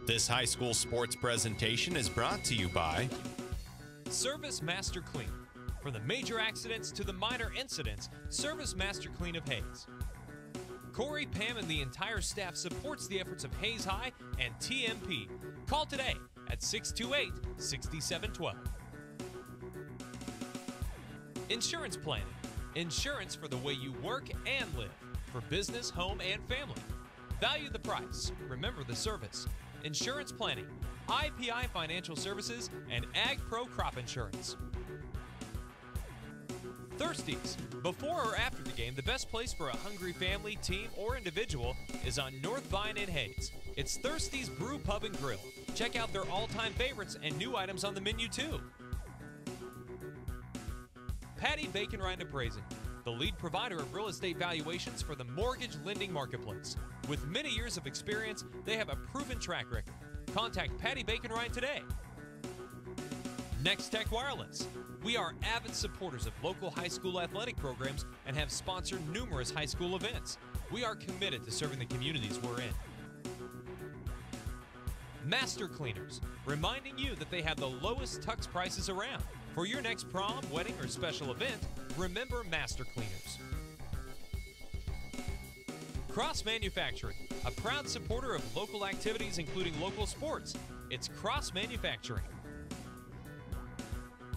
This high school sports presentation is brought to you by Service Master Clean. From the major accidents to the minor incidents, Service Master Clean of Hayes. Corey, Pam, and the entire staff supports the efforts of Hayes High and TMP. Call today at 628-6712. Insurance planning. Insurance for the way you work and live. For business, home, and family. Value the price. Remember the service. Insurance planning. IPI Financial Services and Ag Pro Crop Insurance. Thirsties. Before or after the game, the best place for a hungry family, team, or individual is on North Vine in Hayes. It's Thirsties Brew Pub and Grill. Check out their all-time favorites and new items on the menu too. Patty Bacon Rind Appraising, the lead provider of real estate valuations for the mortgage lending marketplace. With many years of experience, they have a proven track record. Contact Patty Bacon Rind today. Next Tech Wireless. We are avid supporters of local high school athletic programs and have sponsored numerous high school events. We are committed to serving the communities we're in. Master Cleaners, reminding you that they have the lowest tux prices around. For your next prom, wedding, or special event, remember Master Cleaners. Cross Manufacturing, a proud supporter of local activities including local sports. It's Cross Manufacturing.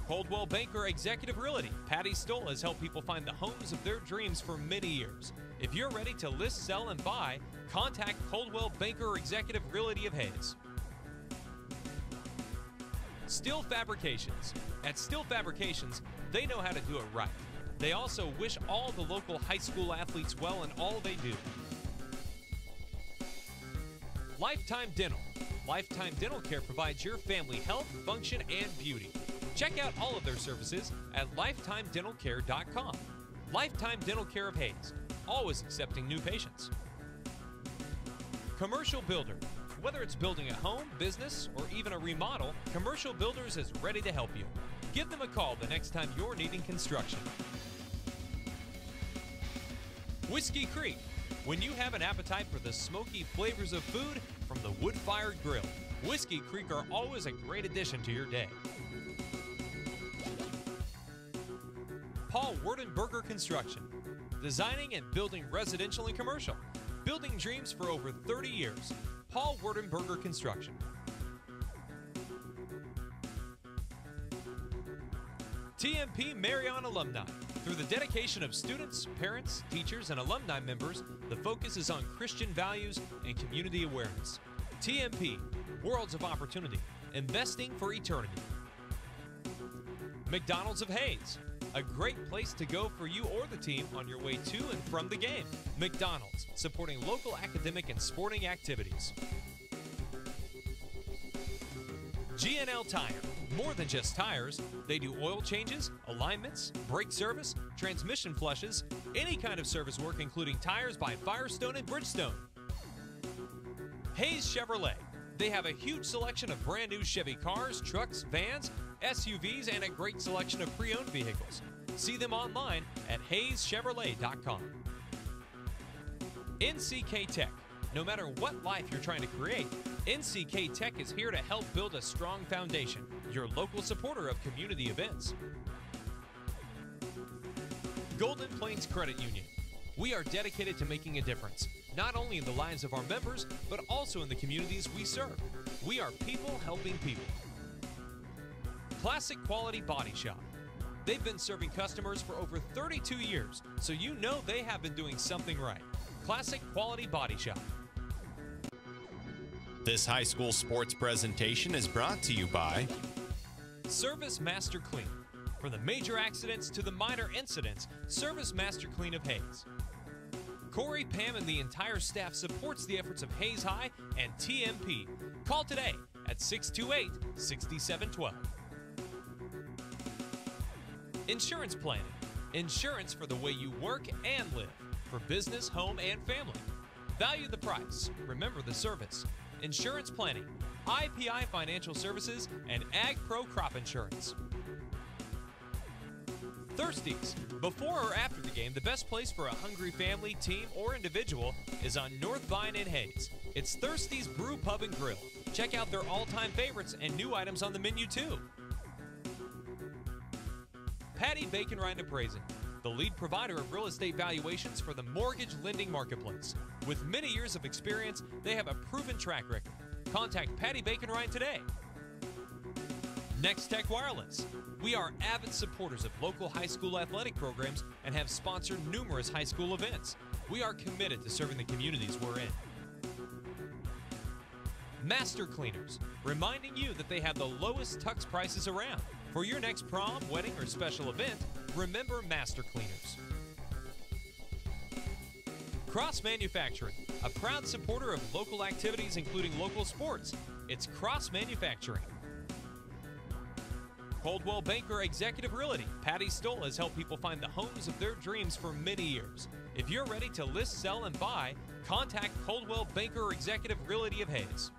Coldwell Banker Executive Realty. Patty Stoll has helped people find the homes of their dreams for many years. If you're ready to list, sell, and buy, contact Coldwell Banker Executive Realty of Hayes. Steel Fabrications. At Steel Fabrications, they know how to do it right. They also wish all the local high school athletes well in all they do. Lifetime Dental. Lifetime Dental Care provides your family health, function, and beauty. Check out all of their services at lifetimedentalcare.com. Lifetime Dental Care of Hayes, always accepting new patients. Commercial Builder. Whether it's building a home, business, or even a remodel, Commercial Builders is ready to help you. Give them a call the next time you're needing construction. Whiskey Creek. When you have an appetite for the smoky flavors of food from the wood-fired grill, Whiskey Creek are always a great addition to your day. Paul Werdenberger Construction. Designing and building residential and commercial. Building dreams for over 30 years. Paul Werdenberger Construction. TMP Marion Alumni. Through the dedication of students, parents, teachers, and alumni members, the focus is on Christian values and community awareness. TMP, Worlds of Opportunity, investing for eternity. McDonald's of Hayes, a great place to go for you or the team on your way to and from the game. McDonald's, supporting local academic and sporting activities. G&L Tire, more than just tires. They do oil changes, alignments, brake service, transmission flushes, any kind of service work including tires by Firestone and Bridgestone. Hayes Chevrolet. They have a huge selection of brand new Chevy cars, trucks, vans, SUVs, and a great selection of pre-owned vehicles. See them online at hayeschevrolet.com. NCK Tech. No matter what life you're trying to create, NCK Tech is here to help build a strong foundation. Your local supporter of community events. Golden Plains Credit Union. We are dedicated to making a difference, not only in the lives of our members, but also in the communities we serve. We are people helping people. Classic Quality Body Shop. They've been serving customers for over 32 years, so you know they have been doing something right. Classic Quality Body Shop. This high school sports presentation is brought to you by Service Master Clean. From the major accidents to the minor incidents, Service Master Clean of Hayes. Corey, Pam, and the entire staff supports the efforts of Hayes High and TMP. Call today at 628-6712. Insurance planning. Insurance for the way you work and live. For business, home, and family. Value the price. Remember the service. Insurance planning. IPI Financial Services and Ag Pro Crop Insurance. Thirsties. Before or after the game, the best place for a hungry family, team, or individual is on North Vine in Hayes. It's Thirsty's Brew Pub and Grill. Check out their all-time favorites and new items on the menu too. Patty Bacon Rind Appraising, the lead provider of real estate valuations for the mortgage lending marketplace. With many years of experience, they have a proven track record. Contact Patty Bacon Rind today. Next Tech Wireless. We are avid supporters of local high school athletic programs and have sponsored numerous high school events. We are committed to serving the communities we're in. Master Cleaners, reminding you that they have the lowest tux prices around. For your next prom, wedding, or special event, remember Master Cleaners. Cross Manufacturing, a proud supporter of local activities including local sports. It's Cross Manufacturing. Coldwell Banker Executive Realty. Patty Stoll has helped people find the homes of their dreams for many years. If you're ready to list, sell, and buy, contact Coldwell Banker Executive Realty of Hayes.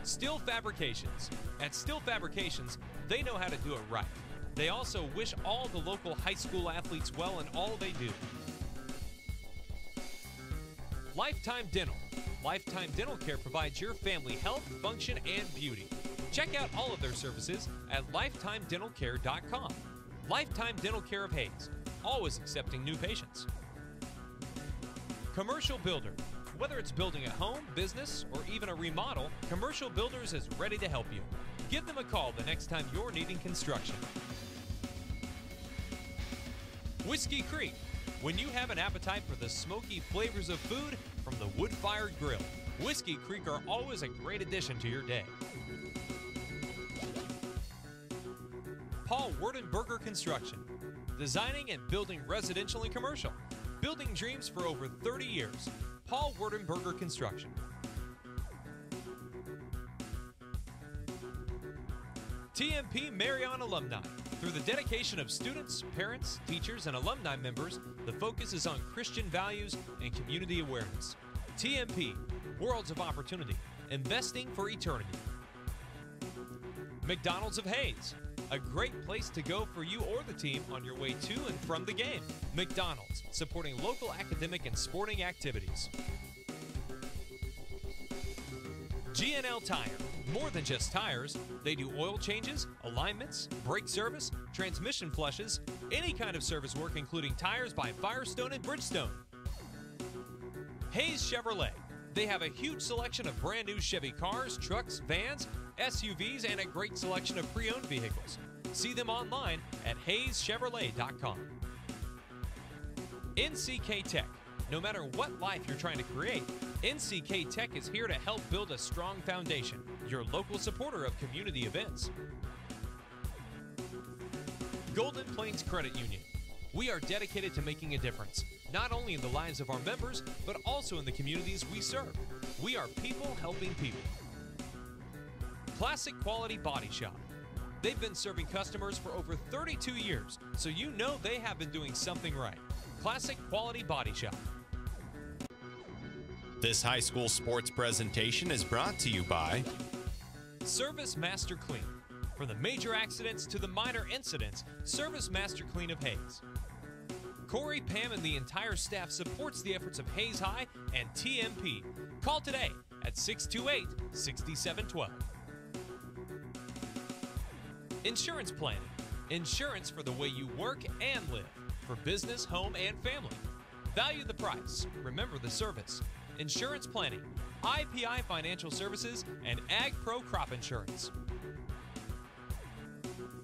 Steel Fabrications. At Steel Fabrications, they know how to do it right. They also wish all the local high school athletes well in all they do. Lifetime Dental. Lifetime Dental Care provides your family health, function, and beauty. Check out all of their services at lifetimedentalcare.com. Lifetime Dental Care of Hayes, always accepting new patients. Commercial Builder. Whether it's building a home, business, or even a remodel, Commercial Builders is ready to help you. Give them a call the next time you're needing construction. Whiskey Creek. When you have an appetite for the smoky flavors of food from the wood-fired grill, Whiskey Creek are always a great addition to your day. Paul Werdenberger Construction. Designing and building residential and commercial. Building dreams for over 30 years. Paul Werdenberger Construction. TMP Marion Alumni. Through the dedication of students, parents, teachers, and alumni members, the focus is on Christian values and community awareness. TMP, Worlds of Opportunity, investing for eternity. McDonald's of Hayes, a great place to go for you or the team on your way to and from the game. McDonald's, supporting local academic and sporting activities. G&L Tire, more than just tires. They do oil changes, alignments, brake service, transmission flushes, any kind of service work including tires by Firestone and Bridgestone. Hayes Chevrolet. They have a huge selection of brand new Chevy cars, trucks, vans, SUVs, and a great selection of pre-owned vehicles. See them online at hayeschevrolet.com. NCK Tech. No matter what life you're trying to create, NCK Tech is here to help build a strong foundation. Your local supporter of community events. Golden Plains Credit Union. We are dedicated to making a difference, not only in the lives of our members, but also in the communities we serve. We are people helping people. Classic Quality Body Shop. They've been serving customers for over 32 years, so you know they have been doing something right. Classic Quality Body Shop. This high school sports presentation is brought to you by Service Master Clean. From the major accidents to the minor incidents, Service Master Clean of Hayes. Corey, Pam, and the entire staff supports the efforts of Hayes High and TMP. Call today at 628-6712. Insurance planning. Insurance for the way you work and live. For business, home, and family. Value the price. Remember the service. Insurance planning. IPI Financial Services and Ag Pro Crop Insurance.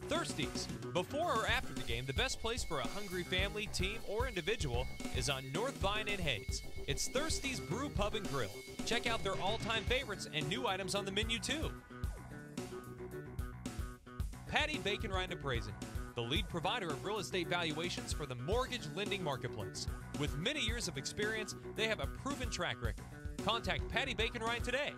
Thirsty's. Before or after the game, the best place for a hungry family, team, or individual is on North Vine in Hayes. It's Thirsty's Brew Pub and Grill. Check out their all-time favorites and new items on the menu too. Patty Bacon Rind Appraising, the lead provider of real estate valuations for the mortgage lending marketplace. With many years of experience, they have a proven track record. Contact Patty Bacon Rind today.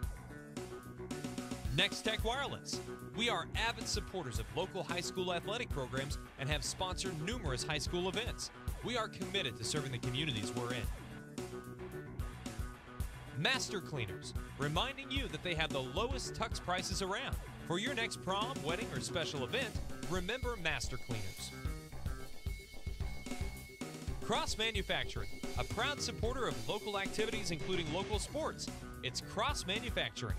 Next Tech Wireless. We are avid supporters of local high school athletic programs and have sponsored numerous high school events. We are committed to serving the communities we're in. Master Cleaners, reminding you that they have the lowest tux prices around. For your next prom, wedding, or special event, remember Master Cleaners. Cross Manufacturing, a proud supporter of local activities including local sports. It's Cross Manufacturing.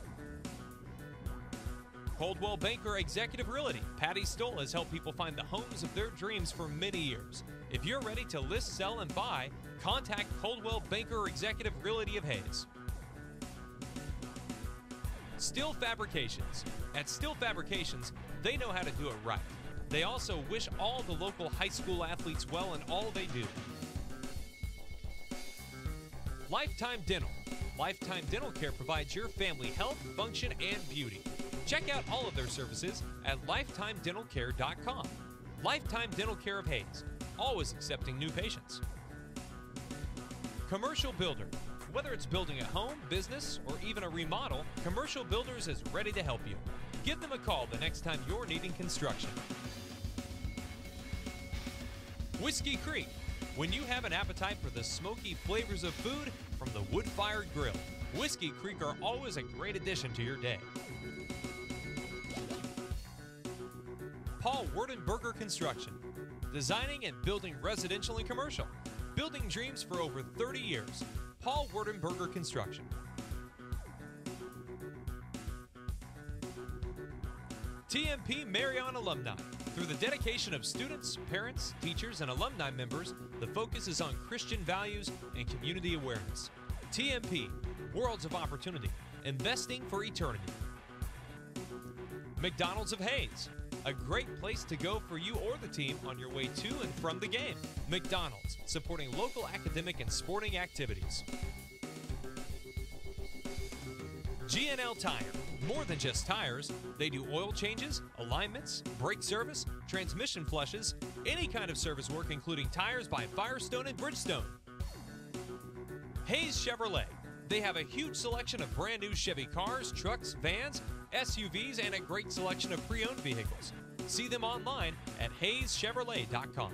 Coldwell Banker Executive Realty. Patty Stoll has helped people find the homes of their dreams for many years. If you're ready to list, sell, and buy, contact Coldwell Banker Executive Realty of Hayes. Steel Fabrications. At Steel Fabrications, they know how to do it right. They also wish all the local high school athletes well in all they do. Lifetime Dental. Lifetime Dental Care provides your family health, function, and beauty. Check out all of their services at lifetimedentalcare.com. Lifetime Dental Care of Hayes, always accepting new patients. Commercial Builder. Whether it's building a home, business, or even a remodel, Commercial Builders is ready to help you. Give them a call the next time you're needing construction. Whiskey Creek. When you have an appetite for the smoky flavors of food from the wood-fired grill, Whiskey Creek are always a great addition to your day. Paul Werdenberger Construction. Designing and building residential and commercial. Building dreams for over 30 years. Paul Werdenberger Construction. TMP Marion Alumni. Through the dedication of students, parents, teachers, and alumni members, the focus is on Christian values and community awareness. TMP, Worlds of Opportunity, investing for eternity. McDonald's of Hayes, a great place to go for you or the team on your way to and from the game. McDonald's, supporting local academic and sporting activities. G&L Tire. More than just tires, they do oil changes, alignments, brake service, transmission flushes, any kind of service work including tires by Firestone and Bridgestone. Hayes Chevrolet. They have a huge selection of brand new Chevy cars, trucks, vans, SUVs, and a great selection of pre-owned vehicles. See them online at hayeschevrolet.com.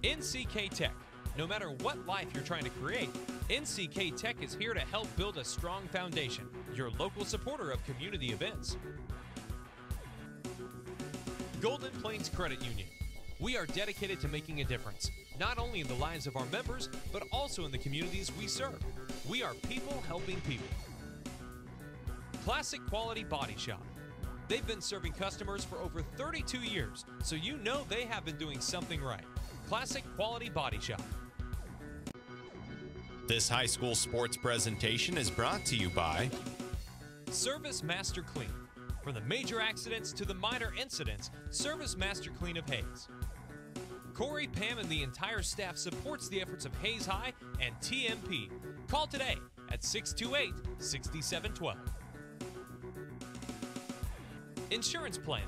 NCK Tech. No matter what life you're trying to create, NCK Tech is here to help build a strong foundation. Your local supporter of community events. Golden Plains Credit Union. We are dedicated to making a difference, not only in the lives of our members, but also in the communities we serve. We are people helping people. Classic Quality Body Shop. They've been serving customers for over 32 years, so you know they have been doing something right. Classic Quality Body Shop. This high school sports presentation is brought to you by Service Master Clean. From the major accidents to the minor incidents, Service Master Clean of Hayes. Corey, Pam, and the entire staff supports the efforts of Hayes High and TMP. Call today at 628-6712. Insurance Planning.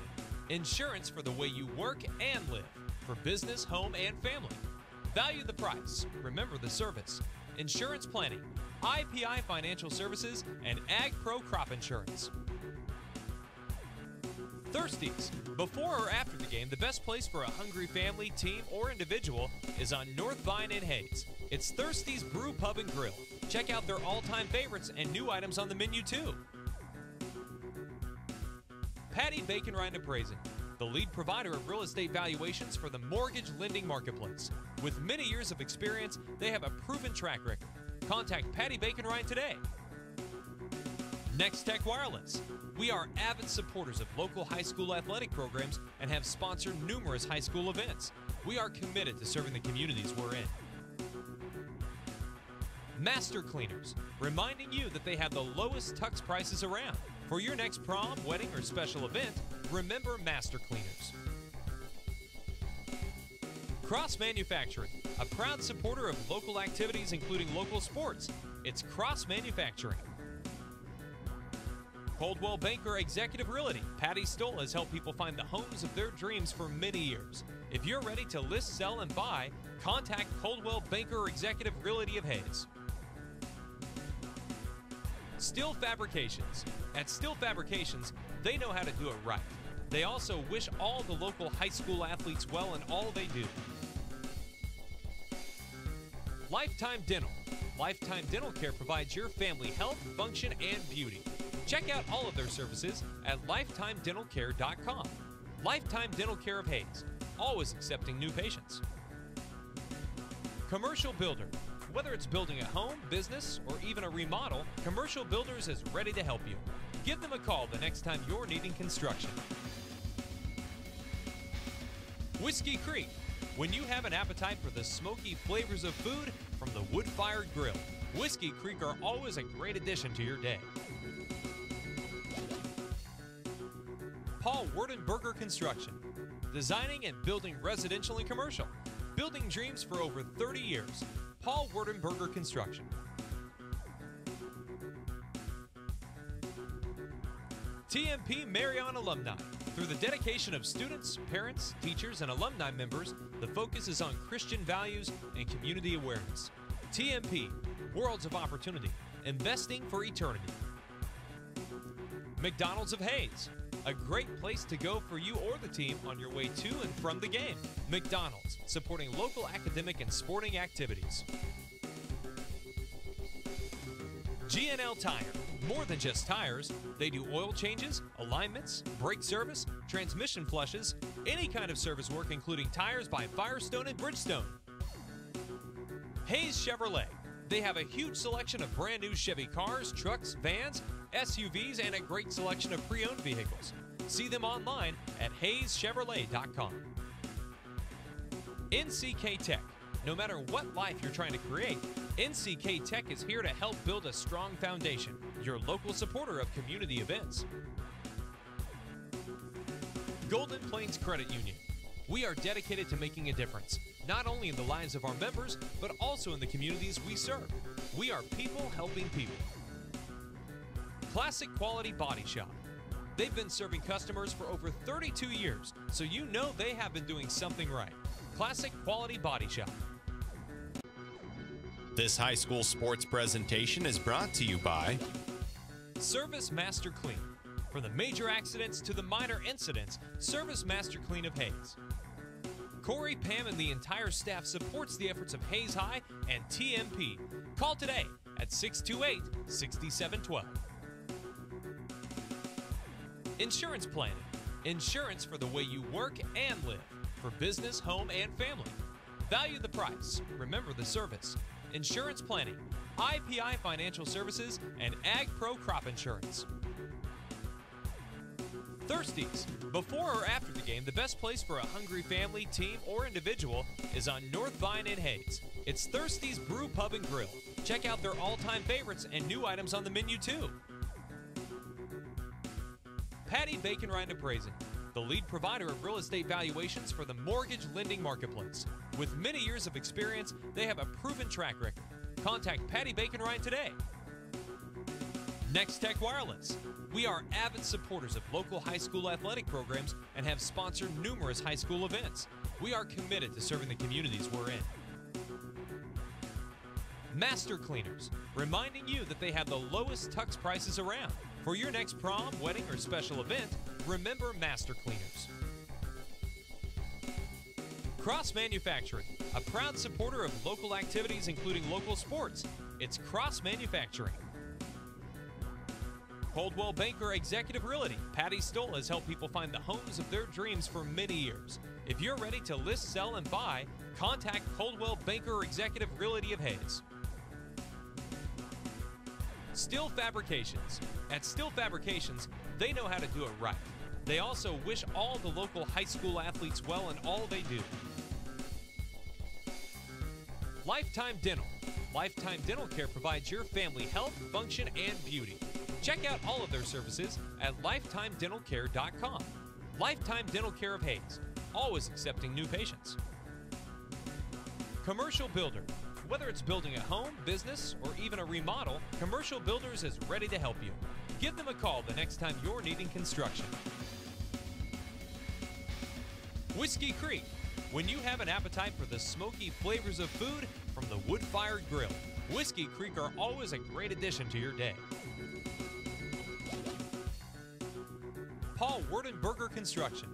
Insurance for the way you work and live. For business, home, and family. Value the price. Remember the service. Insurance Planning, IPI Financial Services, and Ag Pro Crop Insurance. Thirsties. Before or after the game, the best place for a hungry family, team, or individual is on North Vine in Hayes. It's Thirsties Brew Pub and Grill. Check out their all-time favorites and new items on the menu too. Patty Bacon Rind Appraising, the lead provider of real estate valuations for the mortgage lending marketplace. With many years of experience, they have a proven track record. Contact Patty Bacon Rind today. Next Tech Wireless. We are avid supporters of local high school athletic programs and have sponsored numerous high school events. We are committed to serving the communities we're in. Master Cleaners, reminding you that they have the lowest tux prices around. For your next prom, wedding, or special event, remember Master Cleaners. Cross Manufacturing, a proud supporter of local activities including local sports. It's Cross Manufacturing. Coldwell Banker Executive Realty. Patty Stoll has helped people find the homes of their dreams for many years. If you're ready to list, sell, and buy, contact Coldwell Banker Executive Realty of Hayes. Steel Fabrications. At Steel Fabrications, they know how to do it right. They also wish all the local high school athletes well in all they do. Lifetime Dental. Lifetime Dental Care provides your family health, function, and beauty. Check out all of their services at lifetimedentalcare.com. Lifetime Dental Care of Hayes, always accepting new patients. Commercial Builder. Whether it's building a home, business, or even a remodel, Commercial Builders is ready to help you. Give them a call the next time you're needing construction. Whiskey Creek. When you have an appetite for the smoky flavors of food from the wood-fired grill, Whiskey Creek are always a great addition to your day. Paul Werdenberger Construction. Designing and building residential and commercial. Building dreams for over 30 years. Paul Werdenberger Construction. TMP Marion Alumni. Through the dedication of students, parents, teachers, and alumni members, the focus is on Christian values and community awareness. TMP, Worlds of Opportunity, investing for eternity. McDonald's of Hayes, a great place to go for you or the team on your way to and from the game. McDonald's, supporting local academic and sporting activities. G&L Tire, more than just tires. They do oil changes, alignments, brake service, transmission flushes, any kind of service work including tires by Firestone and Bridgestone. Hayes Chevrolet. They have a huge selection of brand new Chevy cars, trucks, vans, SUVs, and a great selection of pre-owned vehicles. See them online at hayeschevrolet.com. NCK Tech. No matter what life you're trying to create, NCK Tech is here to help build a strong foundation. Your local supporter of community events. Golden Plains Credit Union. We are dedicated to making a difference, not only in the lives of our members, but also in the communities we serve. We are people helping people. Classic Quality Body Shop. They've been serving customers for over 32 years, so you know they have been doing something right. Classic Quality Body Shop. This high school sports presentation is brought to you by Service Master Clean. From the major accidents to the minor incidents, Service Master Clean of Hayes. Corey, Pam, and the entire staff supports the efforts of Hayes High and TMP. Call today at 628-6712. Insurance planning. Insurance for the way you work and live. For business, home, and family. Value the price. Remember the service. Insurance planning. IPI Financial Services and Ag Pro Crop Insurance. Thirsties. Before or after the game, the best place for a hungry family, team, or individual is on North Vine in Hayes. It's Thirsties Brew Pub and Grill. Check out their all-time favorites and new items on the menu too. Patty Bacon Rind Appraising, the lead provider of real estate valuations for the mortgage lending marketplace. With many years of experience, they have a proven track record. Contact Patty Bacon Rind today. Next Tech Wireless. We are avid supporters of local high school athletic programs and have sponsored numerous high school events. We are committed to serving the communities we're in. Master Cleaners, reminding you that they have the lowest tux prices around. For your next prom, wedding, or special event, remember Master Cleaners. Cross Manufacturing, a proud supporter of local activities including local sports. It's Cross Manufacturing. Coldwell Banker Executive Realty. Patty Stoll has helped people find the homes of their dreams for many years. If you're ready to list, sell, and buy, contact Coldwell Banker Executive Realty of Hayes. Steel Fabrications. At Steel Fabrications, they know how to do it right. They also wish all the local high school athletes well in all they do. Lifetime Dental. Lifetime Dental Care provides your family health, function, and beauty. Check out all of their services at lifetimedentalcare.com. Lifetime Dental Care of Hayes, always accepting new patients. Commercial Builder. Whether it's building a home, business, or even a remodel, Commercial Builders is ready to help you. Give them a call the next time you're needing construction. Whiskey Creek. When you have an appetite for the smoky flavors of food from the wood-fired grill, Whiskey Creek are always a great addition to your day. Paul Werdenberger Construction.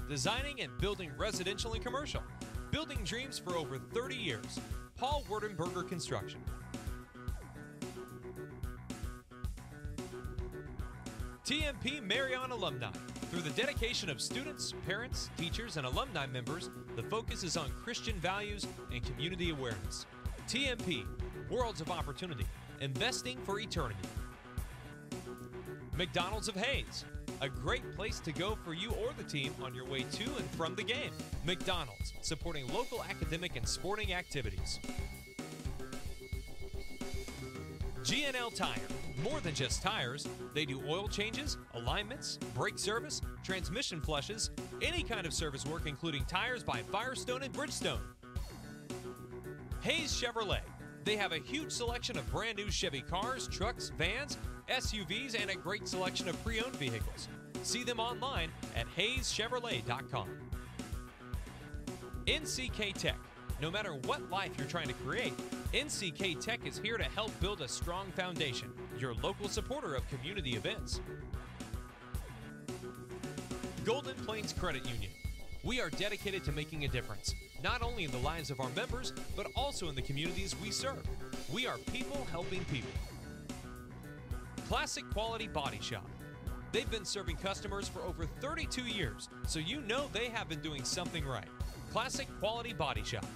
Designing and building residential and commercial. Building dreams for over 30 years. Paul Werdenberger Construction. TMP Marion Alumni. Through the dedication of students, parents, teachers, and alumni members, the focus is on Christian values and community awareness. TMP, Worlds of Opportunity, investing for eternity. McDonald's of Hayes, a great place to go for you or the team on your way to and from the game. McDonald's, supporting local academic and sporting activities. G&L Tire, more than just tires. They do oil changes, alignments, brake service, transmission flushes, any kind of service work including tires by Firestone and Bridgestone. Hayes Chevrolet, they have a huge selection of brand new Chevy cars, trucks, vans, SUVs, and a great selection of pre-owned vehicles. See them online at hayeschevrolet.com. NCK Tech, no matter what life you're trying to create, NCK Tech is here to help build a strong foundation, your local supporter of community events. Golden Plains Credit Union. We are dedicated to making a difference, not only in the lives of our members, but also in the communities we serve. We are people helping people. Classic Quality Body Shop. They've been serving customers for over 32 years, so you know they have been doing something right. Classic Quality Body Shop.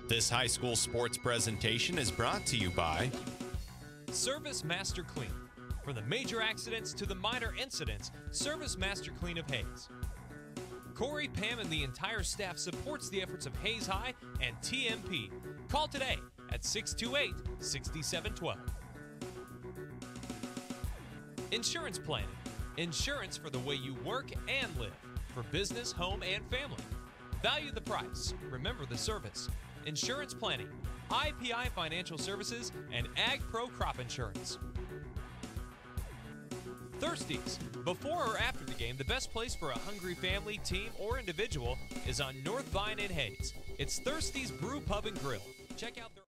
This high school sports presentation is brought to you by Service Master Clean. From the major accidents to the minor incidents, Service Master Clean of Hayes. Corey, Pam, and the entire staff supports the efforts of Hayes High and TMP. Call today at 628-6712. Insurance planning. Insurance for the way you work and live. For business, home, and family. Value the price. Remember the service. Insurance planning, IPI Financial Services, and Ag Pro Crop Insurance. Thirsties. Before or after the game, the best place for a hungry family, team, or individual is on North Vine in Hayes. It's Thirsties Brew Pub and Grill. Check out their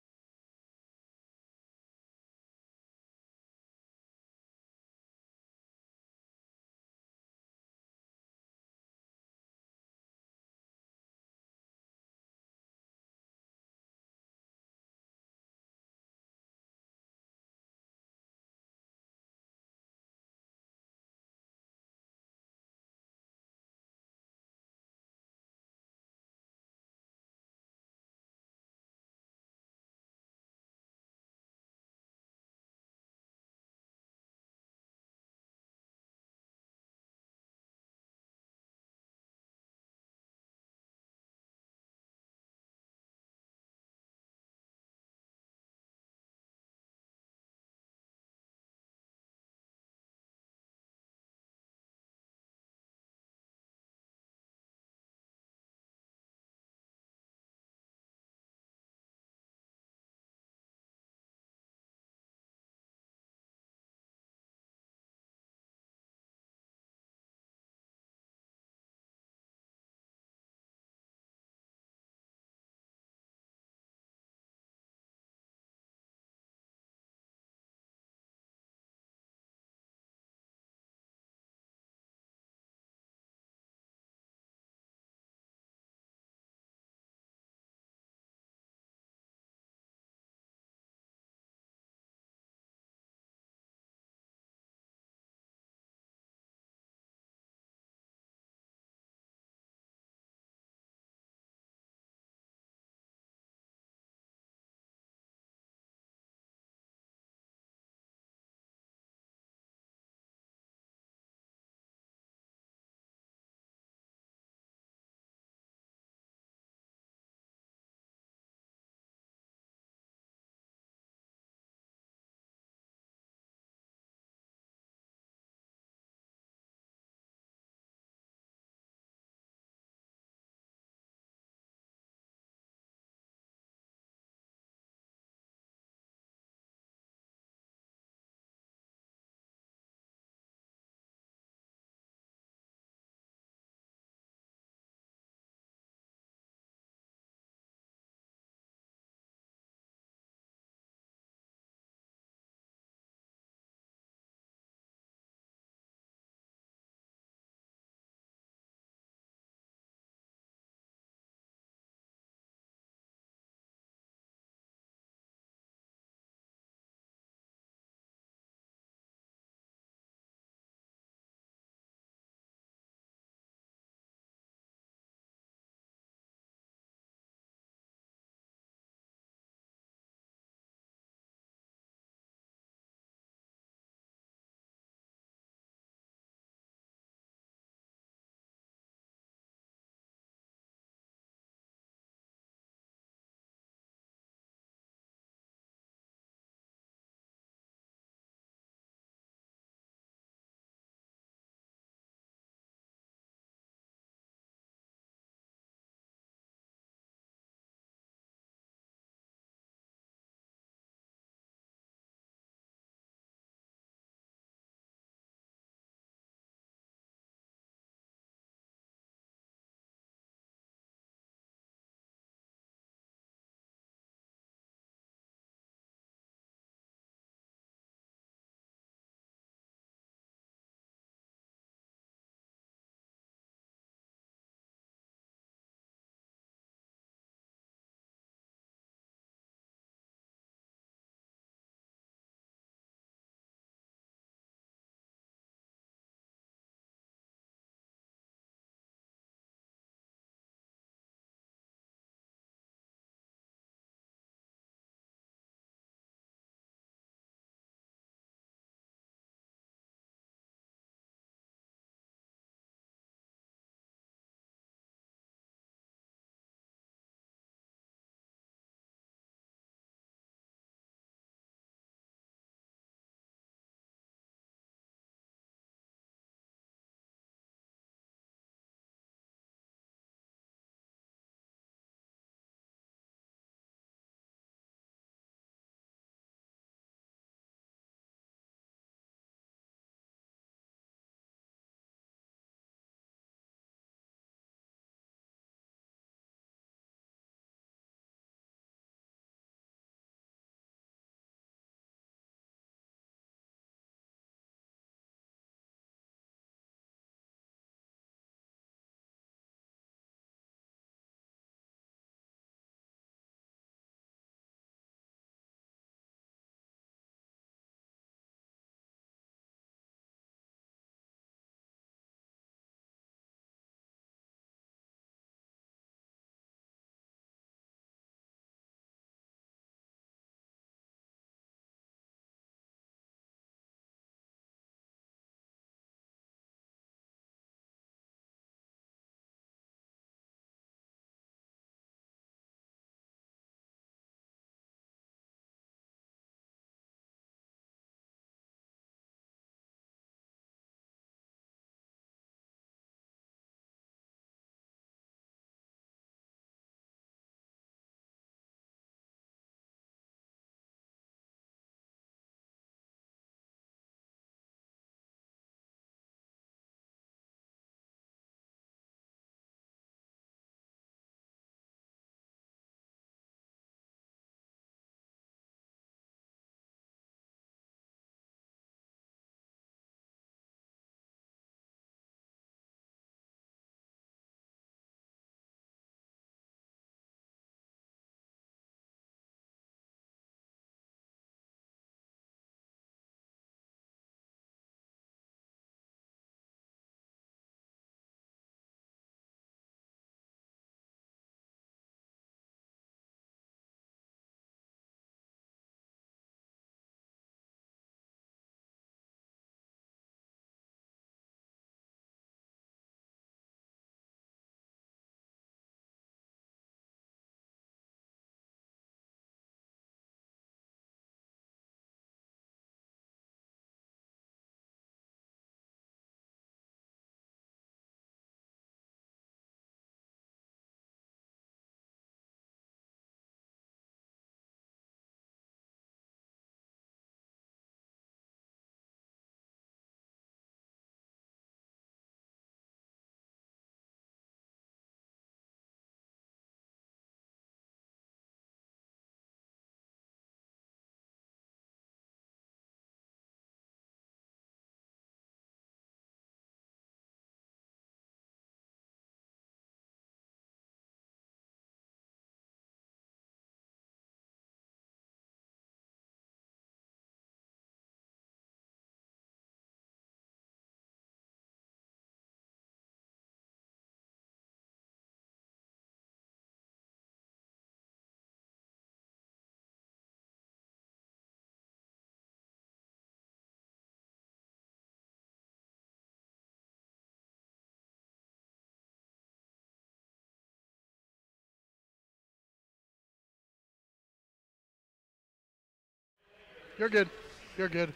You're good. You're good.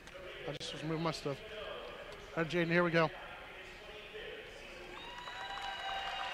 I just was moving my stuff. All right, Jaden, here we go.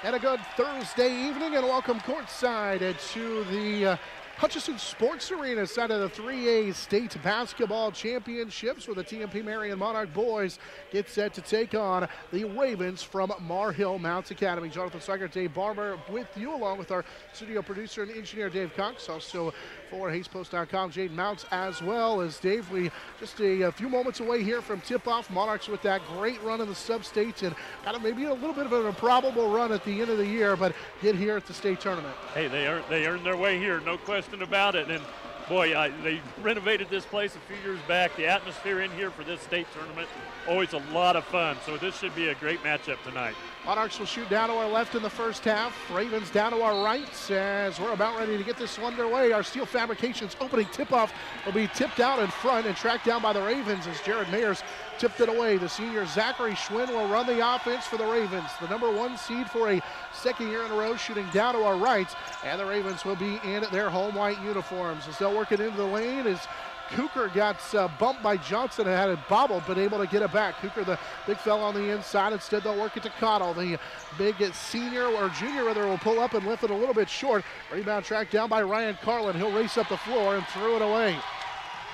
And a good Thursday evening, and welcome courtside to the Hutchison Sports Arena side of the 3A State Basketball Championships, where the TMP Marion Monarch boys get set to take on the Ravens from Mar Hill Mounts Academy. Jonathan Steiger, Dave Barber with you, along with our studio producer and engineer Dave Cox. Also for HaysPost.com, Jaden Mounts as well. As Dave, we just a few moments away here from tip-off. Monarchs with that great run in the sub-states and kind of maybe a little bit of an improbable run at the end of the year, but get here at the state tournament. Hey, they earned their way here, no question about it. And boy, they renovated this place a few years back. The atmosphere in here for this state tournament, always a lot of fun. So this should be a great matchup tonight. Monarchs will shoot down to our left in the first half. Ravens down to our right as we're about ready to get this one underway. Our Steel Fabrications opening tip-off will be tipped out in front and tracked down by the Ravens as Jared Mayers tipped it away. The senior Zachary Schwinn will run the offense for the Ravens. The #1 seed for a second year in a row, shooting down to our right. And the Ravens will be in their home white uniforms as they'll work it into the lane as Cooker got bumped by Johnson and had it bobbled, but able to get it back. Cooker, the big fella on the inside. Instead, they'll work it to Cottle. The big senior, or junior rather, will pull up and lift it a little bit short. Rebound tracked down by Ryan Carlin. He'll race up the floor and throw it away.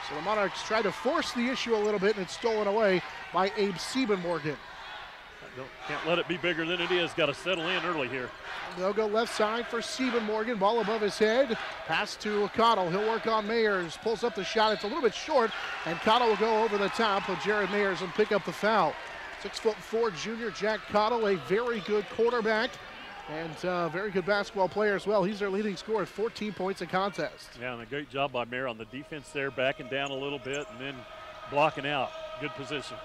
So the Monarchs tried to force the issue a little bit, and it's stolen away by Abe Siebenmorgan. Can't let it be bigger than it is. Got to settle in early here. They'll go left side for Siebenmorgan. Ball above his head. Pass to Cottle. He'll work on Mayers. Pulls up the shot. It's a little bit short, and Cottle will go over the top of Jared Mayers and pick up the foul. 6'4" junior Jack Cottle, a very good quarterback and very good basketball player as well. He's their leading scorer at 14 points in contest. Yeah, and a great job by Mayer on the defense there, backing down a little bit and then blocking out. Good position.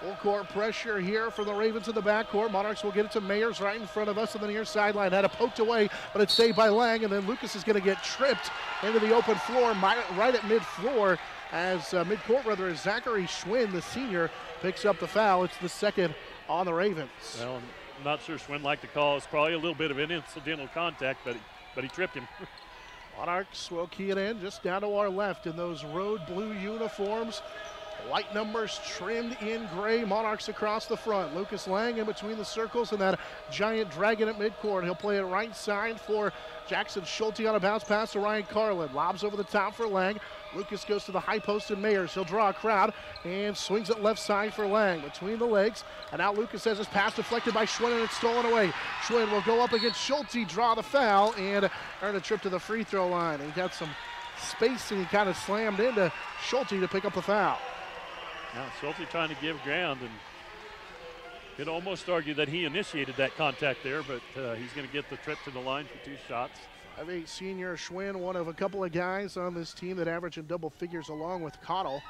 Full court pressure here for the Ravens in the backcourt. Monarchs will get it to Mayers right in front of us on the near sideline. Had it poked away, but it's saved by Lang, and then Lucas is going to get tripped into the open floor right at mid-floor as as Zachary Schwinn, the senior, picks up the foul. It's the second on the Ravens. Well, I'm not sure Schwinn liked the call. It's probably a little bit of an incidental contact, but he tripped him. Monarchs will key it in just down to our left in those road blue uniforms. White numbers trimmed in gray. Monarchs across the front. Lucas Lang in between the circles and that giant dragon at midcourt. He'll play it right side for Jackson Schulte on a bounce pass to Ryan Carlin. Lobs over the top for Lang. Lucas goes to the high post and Mayers. He'll draw a crowd and swings it left side for Lang between the legs. And now Lucas has his pass deflected by Schwinn and it's stolen away. Schwinn will go up against Schulte, draw the foul, and earn a trip to the free throw line. He got some space and he kind of slammed into Schulte to pick up the foul. Now Schulte trying to give ground, and could almost argue that he initiated that contact there, but he's going to get the trip to the line for 2 shots. 5'8" senior Schwinn, one of a couple of guys on this team that average in double figures along with Cottle.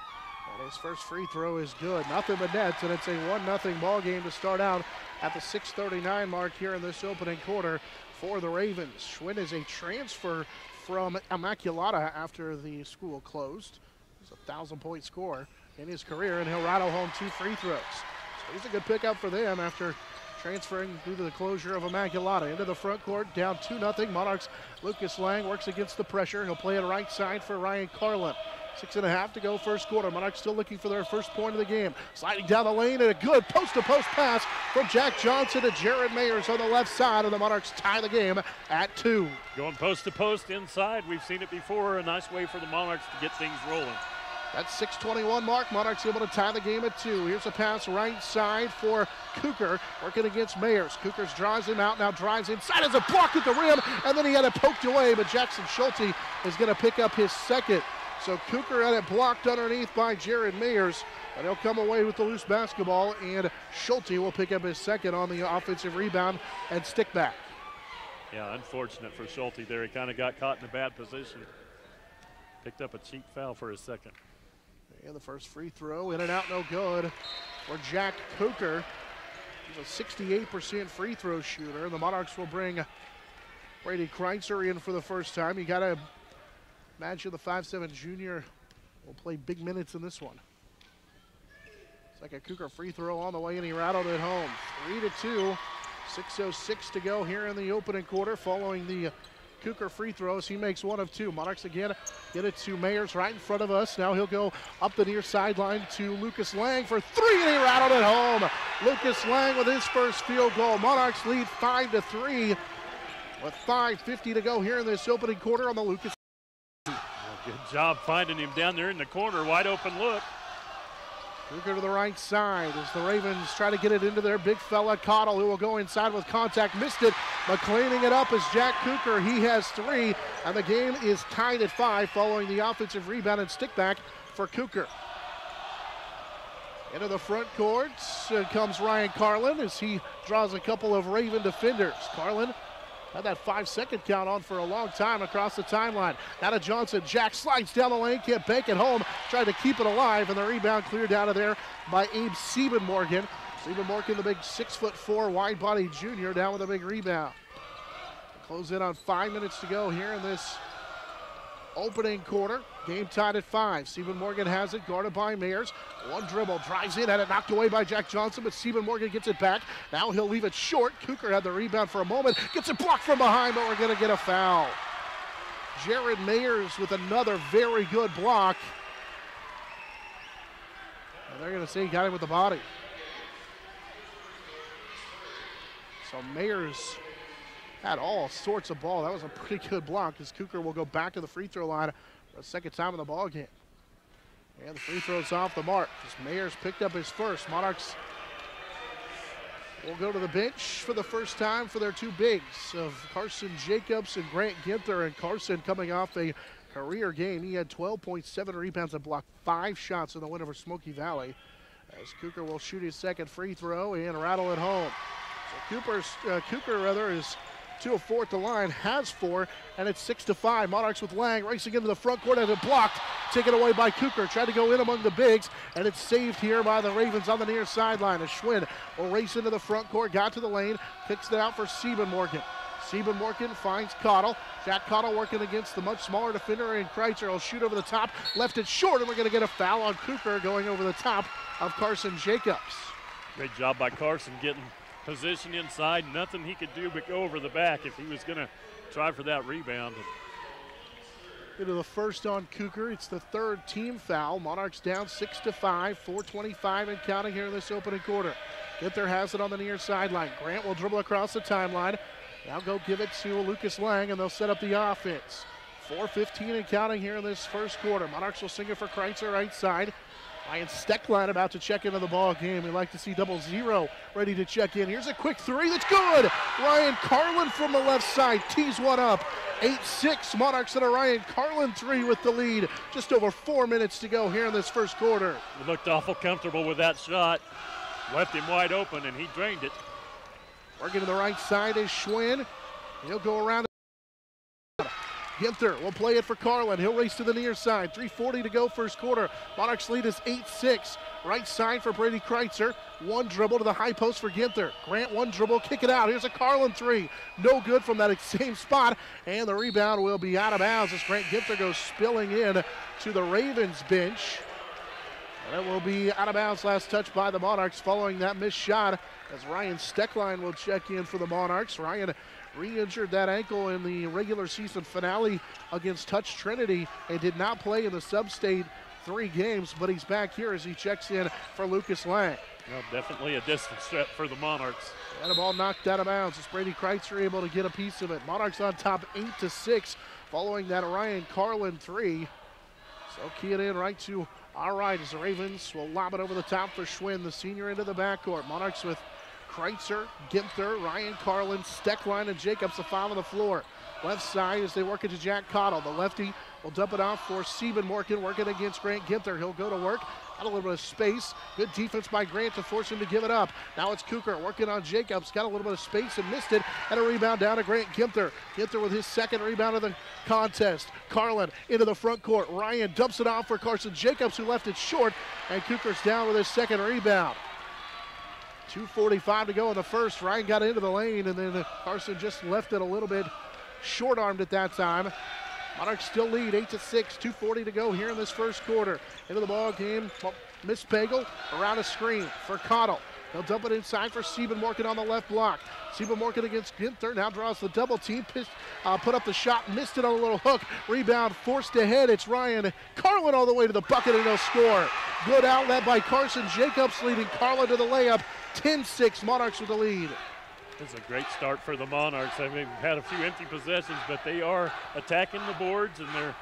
And his first free throw is good. Nothing but nets, and it's a 1-0 ball game to start out at the 6:39 mark here in this opening quarter for the Ravens. Schwinn is a transfer from Immaculata after the school closed. He's a 1,000-point scorer in his career, and he'll rattle home 2 free throws. So he's a good pickup for them after transferring due to the closure of Immaculata. Into the front court, down 2-0. Monarchs' Lucas Lang works against the pressure. He'll play it right side for Ryan Carlin. 6.5 to go first quarter. Monarchs still looking for their first point of the game. Sliding down the lane and a good post-to-post pass from Jack Johnson to Jared Mayers on the left side, and the Monarchs tie the game at 2. Going post-to-post inside. We've seen it before. A nice way for the Monarchs to get things rolling. That 6:21 mark, Monarchs able to tie the game at 2. Here's a pass right side for Cooker, working against Mayers. Cookers draws him out, now drives inside as a block at the rim, and then he had it poked away, but Jackson Schulte is going to pick up his second. So Cooker had it blocked underneath by Jared Mayers, and he'll come away with the loose basketball, and Schulte will pick up his second on the offensive rebound and stick back. Yeah, unfortunate for Schulte there. He kind of got caught in a bad position. Picked up a cheap foul for his second. And the first free throw, in and out, no good for Jack Cooker. He's a 68% free throw shooter. And the Monarchs will bring Brady Kreitzer in for the first time. You got to imagine the 5'7" junior will play big minutes in this one. It's like a Cougar free throw on the way, and he rattled it home. 3-2, 6:06 to go here in the opening quarter following the Cooker free throws. He makes one of two. Monarchs again get it to Mayers right in front of us. Now he'll go up the near sideline to Lucas Lang for three, and he rattled it home. Lucas Lang with his first field goal. Monarchs lead 5-3 with 5:50 to go here in this opening quarter on the Lucas. Good job finding him down there in the corner. Wide open look. Cooker to the right side as the Ravens try to get it into their big fella, Cottle, who will go inside with contact. Missed it, but cleaning it up is Jack Cooker. He has three, and the game is tied at 5 following the offensive rebound and stick back for Cooker. Into the front court comes Ryan Carlin as he draws a couple of Raven defenders. Carlin had that 5-second count on for a long time across the timeline. Now to Johnson. Jack slides down the lane, can't bank it home. Tried to keep it alive, and the rebound cleared out of there by Abe Siebenmorgan. Siebenmorgan, the big 6'4" wide-body junior, down with a big rebound. Close in on 5 minutes to go here in this opening quarter. Game tied at 5. Siebenmorgan has it, guarded by Mayers. One dribble, drives in, had it knocked away by Jack Johnson, but Siebenmorgan gets it back. Now he'll leave it short. Cooker had the rebound for a moment, gets it blocked from behind, but we're going to get a foul. Jared Mayers with another very good block. And they're going to say he got him with the body. So Mayers had all sorts of ball. That was a pretty good block as Cooker will go back to the free throw line for the second time in the ball game. And the free throw's off the mark as Mayers picked up his first. Monarchs will go to the bench for the first time for their two bigs of Carson Jacobs and Grant Ginther. And Carson coming off a career game. He had 12.7 rebounds and blocked 5 shots in the win over Smoky Valley. As Cooker will shoot his second free throw and rattle it home. So Cooker is 2 of 4 at the line, has 4, and it's 6-5. Monarchs with Lang racing into the front court, has it blocked, taken away by Cooker. Tried to go in among the bigs, and it's saved here by the Ravens on the near sideline. As Schwinn will race into the front court, got to the lane, kicks it out for Siebenmorgan. Siebenmorgan finds Cottle. Jack Cottle working against the much smaller defender, and Kreitzer will shoot over the top, left it short, and we're going to get a foul on Cooker going over the top of Carson Jacobs. Great job by Carson getting position inside. Nothing he could do but go over the back if he was going to try for that rebound. Into the first on Cooker. It's the third team foul. Monarchs down 6-5, 4:25 and counting here in this opening quarter. Ginther has it on the near sideline. Grant will dribble across the timeline. Now go give it to Lucas Lang, and they'll set up the offense. 4:15 and counting here in this first quarter. Monarchs will sing it for Kreitzer right side. Ryan Steckline about to check into the ball game. We'd like to see 00 ready to check in. Here's a quick three. That's good. Ryan Carlin from the left side tees one up. 8-6. Monarchs and a Ryan Carlin three with the lead. Just over 4 minutes to go here in this first quarter. He looked awful comfortable with that shot. Left him wide open, and he drained it. Working to the right side is Schwinn. He'll go around. Ginther will play it for Carlin. He'll race to the near side. 3:40 to go first quarter. Monarchs lead is 8-6. Right side for Brady Kreitzer. One dribble to the high post for Ginther. Grant one dribble, kick it out. Here's a Carlin three. No good from that same spot. And the rebound will be out of bounds as Grant Ginther goes spilling in to the Ravens bench. And it will be out of bounds. Last touch by the Monarchs following that missed shot as Ryan Steckline will check in for the Monarchs. Ryan re-injured that ankle in the regular season finale against Touch Trinity and did not play in the sub-state 3 games, but he's back here as he checks in for Lucas Lang. Well, definitely a distance step for the Monarchs. And a ball knocked out of bounds as Brady Kreitzer able to get a piece of it. Monarchs on top 8-6 following that Ryan Carlin three. So key it in right to our right as the Ravens will lob it over the top for Schwinn, the senior, into the backcourt. Monarchs with Kreitzer, Ginther, Ryan Carlin, Steckline, and Jacobs, the foul on the floor. Left side as they work it to Jack Cottle. The lefty will dump it off for Siebenmorgan, working against Grant Ginther. He'll go to work. Got a little bit of space. Good defense by Grant to force him to give it up. Now it's Cooker working on Jacobs. Got a little bit of space and missed it. And a rebound down to Grant Ginther. Ginther with his second rebound of the contest. Carlin into the front court. Ryan dumps it off for Carson Jacobs, who left it short. And Cooker's down with his second rebound. 2:45 to go in the first. Ryan got into the lane, and then Carson just left it a little bit short-armed at that time. Monarchs still lead 8-6, 2:40 to go here in this first quarter. Into the ball game, Miss Pagel around a screen for Cottle. He'll dump it inside for Siebenmorgan on the left block. Sieben Morgan against Ginther. Now draws the double team. Put up the shot, missed it on a little hook. Rebound forced ahead. It's Ryan Carlin all the way to the bucket, and he'll score. Good outlet by Carson Jacobs, leading Carlin to the layup. 10-6, Monarchs with the lead. It's a great start for the Monarchs. I mean, we've had a few empty possessions, but they are attacking the boards, and they're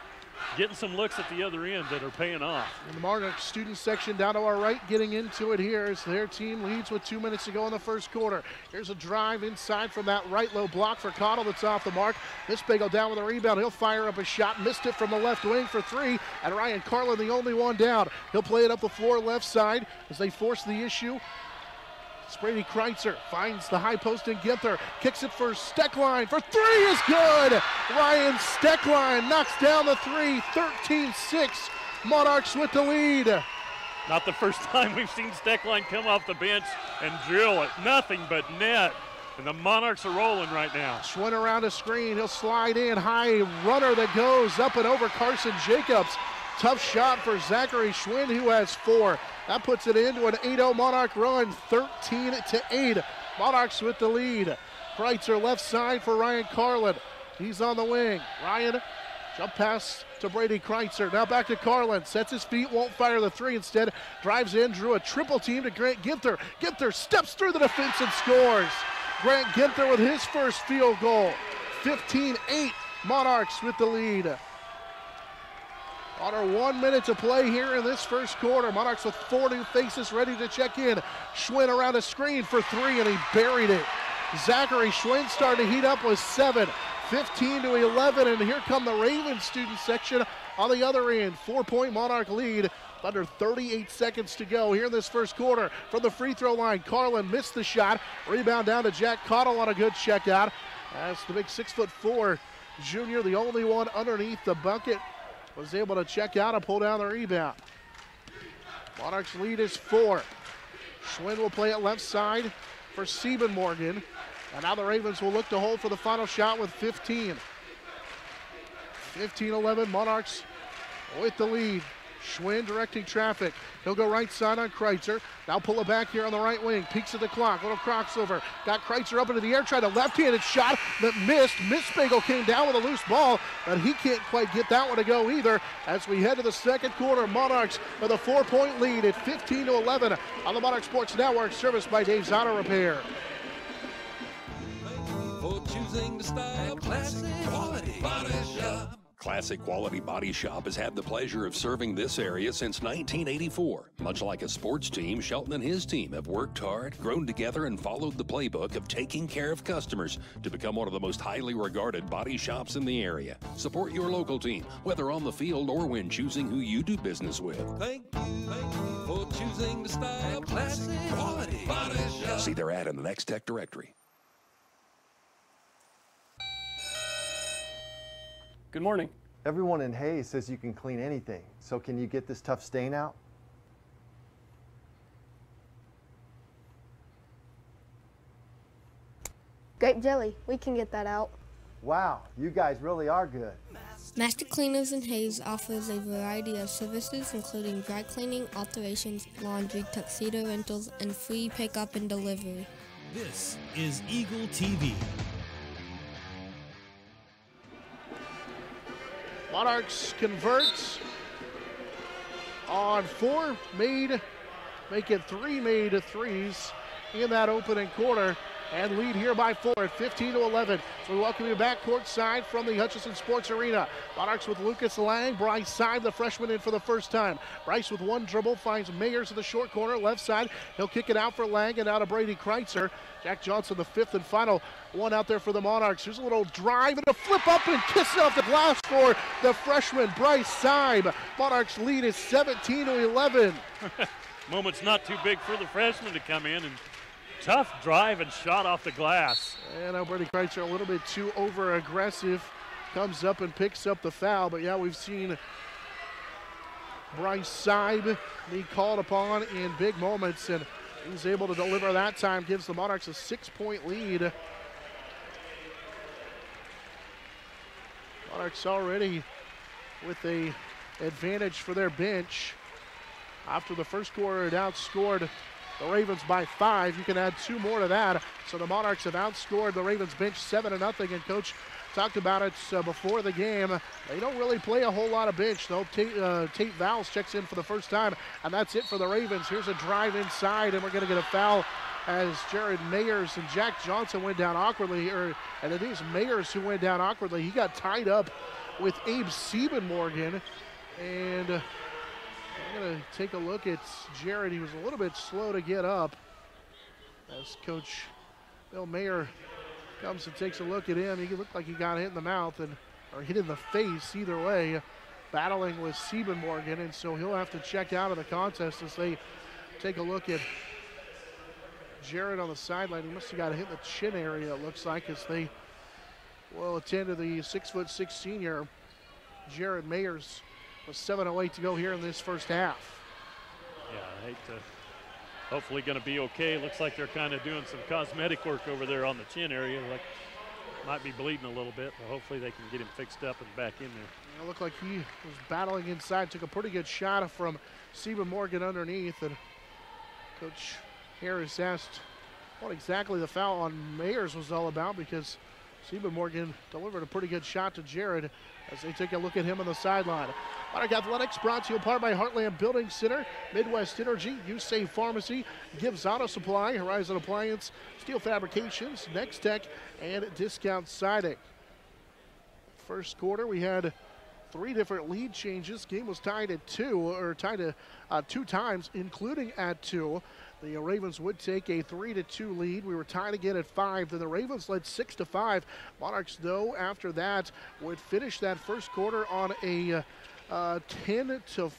getting some looks at the other end that are paying off. And the Monarch student section down to our right getting into it here as their team leads with 2 minutes to go in the first quarter. Here's a drive inside from that right low block for Cottle that's off the mark. Mispagel down with a rebound. He'll fire up a shot, missed it from the left wing for three, and Ryan Carlin the only one down. He'll play it up the floor left side as they force the issue. Brady Kreitzer finds the high post in Ginther, kicks it for Steckline for three is good. Ryan Steckline knocks down the three, 13-6. Monarchs with the lead. Not the first time we've seen Steckline come off the bench and drill it. Nothing but net. And the Monarchs are rolling right now. Schwinn around a screen. He'll slide in. High runner that goes up and over Carson Jacobs. Tough shot for Zachary Schwinn, who has four. That puts it into an 8-0 Monarch run, 13-8. Monarchs with the lead. Kreitzer left side for Ryan Carlin. He's on the wing. Ryan, jump pass to Brady Kreitzer. Now back to Carlin. Sets his feet, won't fire the three. Instead, drives in, drew a triple team to Grant Ginther. Ginther steps through the defense and scores. Grant Ginther with his first field goal. 15-8, Monarchs with the lead. Under 1 minute to play here in this first quarter. Monarchs with 4 new faces ready to check in. Schwinn around a screen for three, and he buried it. Zachary Schwinn starting to heat up with 7, 15-11, and here come the Ravens student section on the other end. 4-point Monarch lead. Under 38 seconds to go here in this first quarter. From the free throw line, Carlin missed the shot. Rebound down to Jack Cottle on a good check out. That's the big 6'4" junior, the only one underneath the bucket, was able to check out and pull down the rebound. Monarchs lead is 4. Schwinn will play it left side for Sieben Morgan. And now the Ravens will look to hold for the final shot with 15. 15-11, Monarchs with the lead. Schwinn directing traffic. He'll go right side on Kreitzer. Now pull it back here on the right wing. Peeks at the clock. Little crossover. Got Kreitzer up into the air. Tried a left-handed shot that missed. Mispagel came down with a loose ball, but he can't quite get that one to go either. As we head to the second quarter, Monarchs with a 4-point lead at 15-11 on the Monarch Sports Network, serviced by Dave's Auto Repair. For choosing the style, classic quality body shop. Classic Quality Body Shop has had the pleasure of serving this area since 1984. Much like a sports team, Shelton and his team have worked hard, grown together, and followed the playbook of taking care of customers to become one of the most highly regarded body shops in the area. Support your local team, whether on the field or when choosing who you do business with. Thank you for choosing the style, classic quality body shop. See their ad in the Next Tech directory. Good morning. Everyone in Hayes says you can clean anything, so can you get this tough stain out? Grape jelly, we can get that out. Wow, you guys really are good. Master Cleaners in Hayes offers a variety of services including dry cleaning, alterations, laundry, tuxedo rentals, and free pickup and delivery. This is Eagle TV. Monarchs converts on 4 made, make it 3 made threes in that opening quarter, and lead here by 4 at 15-11. So we welcome you back courtside from the Hutchison Sports Arena. Monarchs with Lucas Lang, Bryce Seib, the freshman, in for the first time. Bryce with one dribble finds Mayers in the short corner, left side. He'll kick it out for Lang and out of Brady Kreitzer. Jack Johnson, the fifth and final one out there for the Monarchs. Here's a little drive and a flip up and kiss off the glass for the freshman, Bryce Seib. Monarchs lead is 17-11. Moment's not too big for the freshman to come in, and tough drive and shot off the glass. And now Brady Kreitzer a little bit too over-aggressive. Comes up and picks up the foul. But yeah, we've seen Bryce Seib be called upon in big moments, and he's able to deliver that time. Gives the Monarchs a 6-point lead. Monarchs already with a advantage for their bench. After the first quarter, it outscored the Ravens by 5. You can add 2 more to that. So the Monarchs have outscored the Ravens bench 7-0, and Coach talked about it before the game. They don't really play a whole lot of bench. Tate Vowles checks in for the first time, and that's it for the Ravens. Here's a drive inside, and we're going to get a foul as Jared Mayers and Jack Johnson went down awkwardly, and it is Mayers who went down awkwardly. He got tied up with Abe Siebenmorgen, and I'm going to take a look at Jared. He was a little bit slow to get up as Coach Bill Mayer comes and takes a look at him. He looked like he got hit in the mouth or hit in the face, either way, battling with Siebenmorgen, and so he'll have to check out of the contest as they take a look at Jared on the sideline. He must have got hit in the chin area, it looks like, as they will attend to the 6'6" senior, Jared Mayers, with 7:08 to go here in this first half. Yeah, I hate to. Hopefully going to be okay. Looks like they're kind of doing some cosmetic work over there on the chin area. Like might be bleeding a little bit, but hopefully they can get him fixed up and back in there. It looked like he was battling inside. Took a pretty good shot from Siebenmorgen underneath, and Coach Harris asked what exactly the foul on Mayers was all about, because Siebenmorgen delivered a pretty good shot to Jared as they take a look at him on the sideline. Monarch Athletics brought to you apart by Heartland Building Center, Midwest Energy, USAVE Pharmacy, Gibbs Auto Supply, Horizon Appliance, Steel Fabrications, Next Tech, and Discount Siding. First quarter, we had 3 different lead changes. Game was tied at 2 times, including at 2. The Ravens would take a 3-2 lead. We were tied again at 5. Then the Ravens led 6-5. Monarchs, though, after that, would finish that first quarter on a 10-4.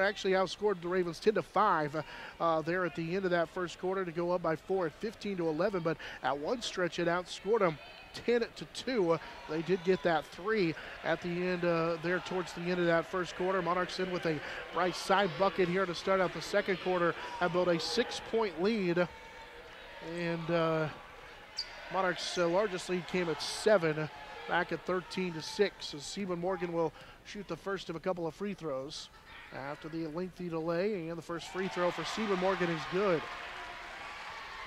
Actually outscored the Ravens 10-5 there at the end of that first quarter to go up by 4 at 15-11. But at one stretch, it outscored them 10-2. They did get that 3 at the end there towards the end of that first quarter. Monarchs in with a Bryce side bucket here to start out the second quarter and build a 6-point lead. And Monarchs' largest lead came at 7, back at 13-6. So Siebenmorgen will shoot the first of a couple of free throws after the lengthy delay, and the first free throw for Siebenmorgen is good.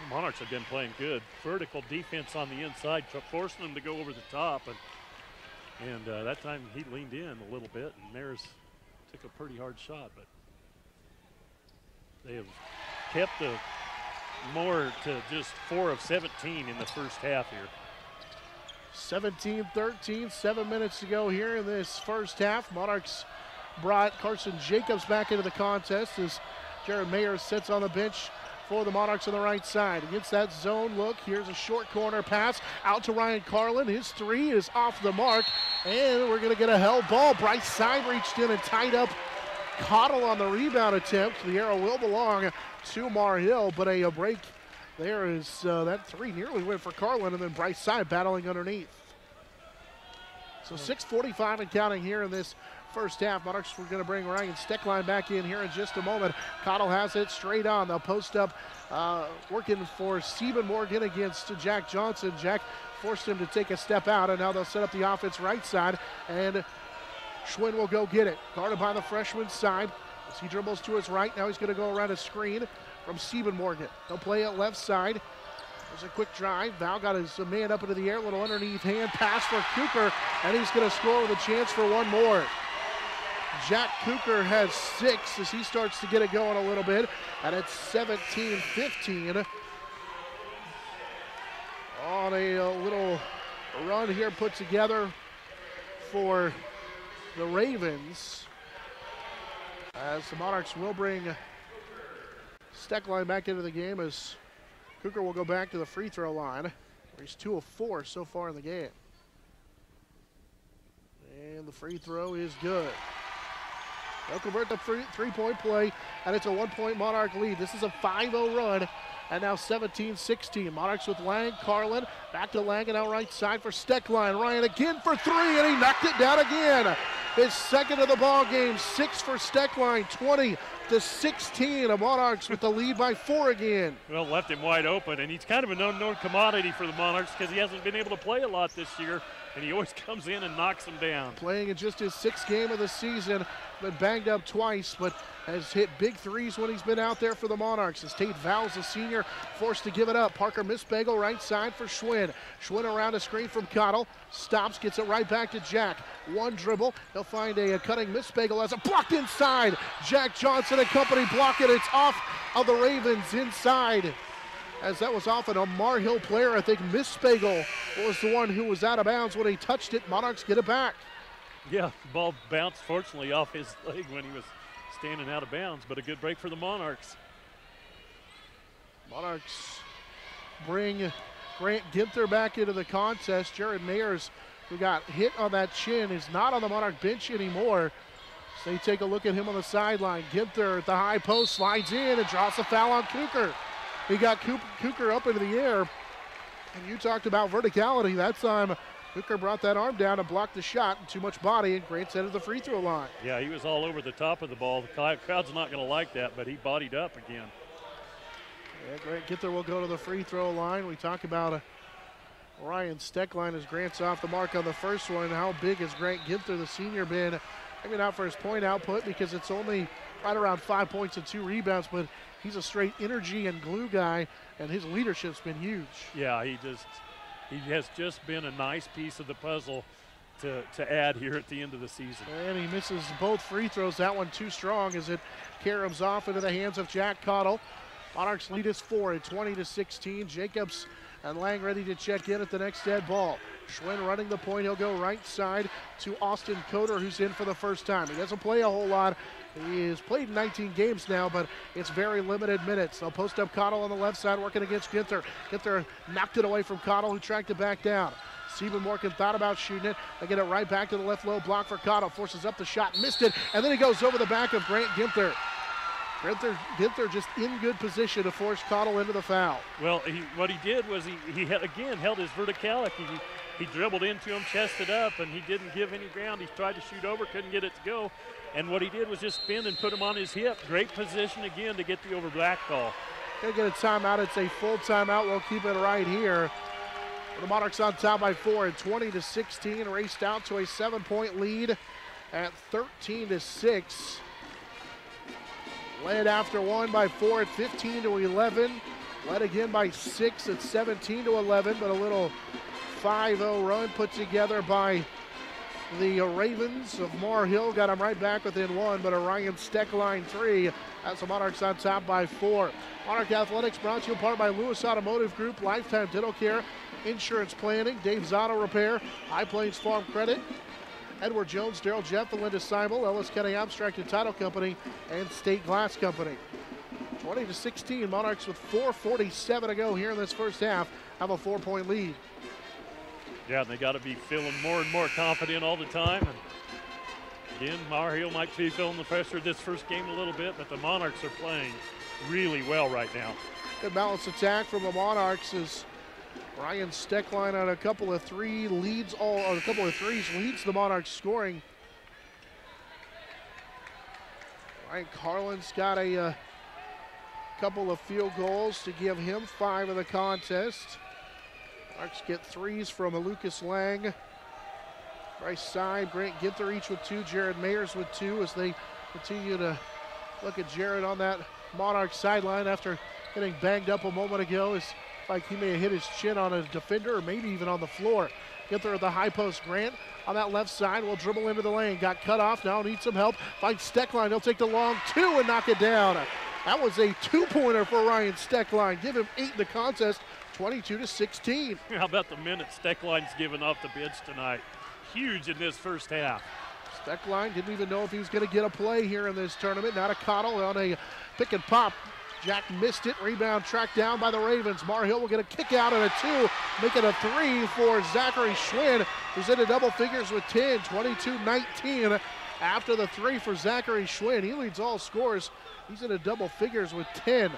The Monarchs have been playing good vertical defense on the inside, forcing them to go over the top, and that time he leaned in a little bit, and Mayers took a pretty hard shot, but they have kept the Moore to just 4 of 17 in the first half here. 17-13, 7 minutes to go here in this first half. Monarchs brought Carson Jacobs back into the contest as Jared Mayers sits on the bench for the Monarchs on the right side. Against that zone look, here's a short corner pass out to Ryan Carlin. His 3 is off the mark, and we're going to get a held ball. Bryce Side reached in and tied up Cottle on the rebound attempt. The arrow will belong to Mar Hill, but a break there is that 3 nearly went for Carlin, and then Bryce Side battling underneath. So 6:45 and counting here in this first half. Monarchs, we're going to bring Ryan Steckline back in here in just a moment. Cottle has it straight on. They'll post up, working for Siebenmorgen against Jack Johnson. Jack forced him to take a step out, and now they'll set up the offense right side, and Schwinn will go get it. Guarded by the freshman side as he dribbles to his right. Now he's going to go around a screen from Siebenmorgen. They'll play it left side. There's a quick drive. Val got his man up into the air. Little underneath hand pass for Kucher, and he's going to score with a chance for one more. Jack Kucher has 6 as he starts to get it going a little bit, and it's 17-15 on a little run here put together for the Ravens, as the Monarchs will bring Steckline back into the game, as Kucher will go back to the free throw line, where he's 2 of 4 so far in the game. And the free throw is good. They'll convert the three-point play, and it's a 1-point Monarch lead. This is a 5-0 run, and now 17-16. Monarchs with Lang, Carlin, back to Lang and out right side for Steckline. Ryan again for 3, and he knocked it down again. His second of the ball game, 6 for Steckline, 20-16. The Monarchs with the lead by 4 again. Well, left him wide open, and he's kind of an unknown commodity for the Monarchs because he hasn't been able to play a lot this year. and he always comes in and knocks them down. Playing in just his 6th game of the season, been banged up twice, but has hit big threes when he's been out there for the Monarchs. As Tate Vowles, the senior, forced to give it up. Parker Misbagel right side for Schwinn. Schwinn around a screen from Cottle. Stops, gets it right back to Jack. One dribble. He'll find a cutting Misbagel as a blocked inside. Jack Johnson and company block it. It's off of the Ravens inside. As that was off an Mar Hill player. I think Misbagel was the one who was out of bounds when he touched it. Monarchs get it back. Yeah, ball bounced fortunately off his leg when he was standing out of bounds, but a good break for the Monarchs. Monarchs bring Grant Ginther back into the contest. Jared Mayers, who got hit on that chin, is not on the Monarch bench anymore. So they take a look at him on the sideline. Ginther at the high post slides in and draws a foul on Kucher. He got Kucher up into the air. And you talked about verticality. That time, Kucher brought that arm down and blocked the shot. And too much body, and Grant's headed the free throw line. Yeah, he was all over the top of the ball. The crowd's not going to like that, but he bodied up again. Yeah, Grant Ginther will go to the free throw line. We talk about Ryan Steckline as Grant's off the mark on the first one. How big has Grant Ginther, the senior, been? Maybe not for his point output because it's only right around 5 points and 2 rebounds, but he's a straight energy and glue guy, and his leadership's been huge. Yeah, he has just been a nice piece of the puzzle to add here at the end of the season. And he misses both free throws. That one too strong as it caroms off into the hands of Jack Cottle. Monarchs lead is 4 at 20-16. Jacobs and Lang ready to check in at the next dead ball. Schwinn running the point. He'll go right side to Austin Coder, who's in for the first time. He doesn't play a whole lot. He has played 19 games now, but it's very limited minutes. They'll post up Cottle on the left side, working against Ginther. Ginther knocked it away from Cottle, who tracked it back down. Stephen Morgan thought about shooting it. They get it right back to the left low block for Cottle. Forces up the shot, missed it, and then he goes over the back of Grant Ginther. Ginther just in good position to force Cottle into the foul. Well, what he did was he again held his verticality. He dribbled into him, chested up, and he didn't give any ground. He tried to shoot over, couldn't get it to go. And what he did was just spin and put him on his hip. Great position again to get the over black call. Gonna get a timeout. It's a full timeout. We'll keep it right here. The Monarchs on top by 4 at 20-16. Raced out to a 7-point lead at 13-6. Led after 1 by 4 at 15-11. Led again by 6 at 17-11, but a little 5-0 run put together by the Ravens of Mar Hill. Got them right back within 1, but a Ryan Steckline 3. That's the Monarchs on top by 4. Monarch Athletics brought to you in part by Lewis Automotive Group, Lifetime Dental Care, Insurance Planning, Dave's Auto Repair, High Plains Farm Credit, Edward Jones, Daryl Jeff, and Linda Seibel, Ellis County Abstract and Title Company, and State Glass Company. 20-16, Monarchs with 4:47 to go here in this first half have a 4-point lead. Yeah, they got to be feeling more and more confident all the time. And again, Mar Hill might be feeling the pressure of this first game a little bit, but the Monarchs are playing really well right now. Good balanced attack from the Monarchs as Ryan Steckline on a couple of threes leads the Monarchs scoring. Ryan Carlin's got a couple of field goals to give him 5 in the contest. Monarchs get 3s from Lucas Lang. Right side, Grant Ginther each with 2, Jared Mayers with 2 as they continue to look at Jared on that Monarch sideline after getting banged up a moment ago. It's like he may have hit his chin on a defender or maybe even on the floor. Ginther at the high post. Grant on that left side will dribble into the lane. Got cut off, now needs some help. Finds Steckline, he'll take the long 2 and knock it down. That was a 2-pointer for Ryan Steckline. Give him 8 in the contest, 22-16. How about the minutes Steckline's given off the bench tonight? Huge in this first half. Steckline didn't even know if he was going to get a play here in this tournament. Not a Cottle on a pick and pop. Jack missed it. Rebound tracked down by the Ravens. Mar Hill will get a kick out and a 2. Make it a 3 for Zachary Schwinn, who's into double figures with 10. 22-19 after the 3 for Zachary Schwinn. He leads all scores. He's into double figures with 10.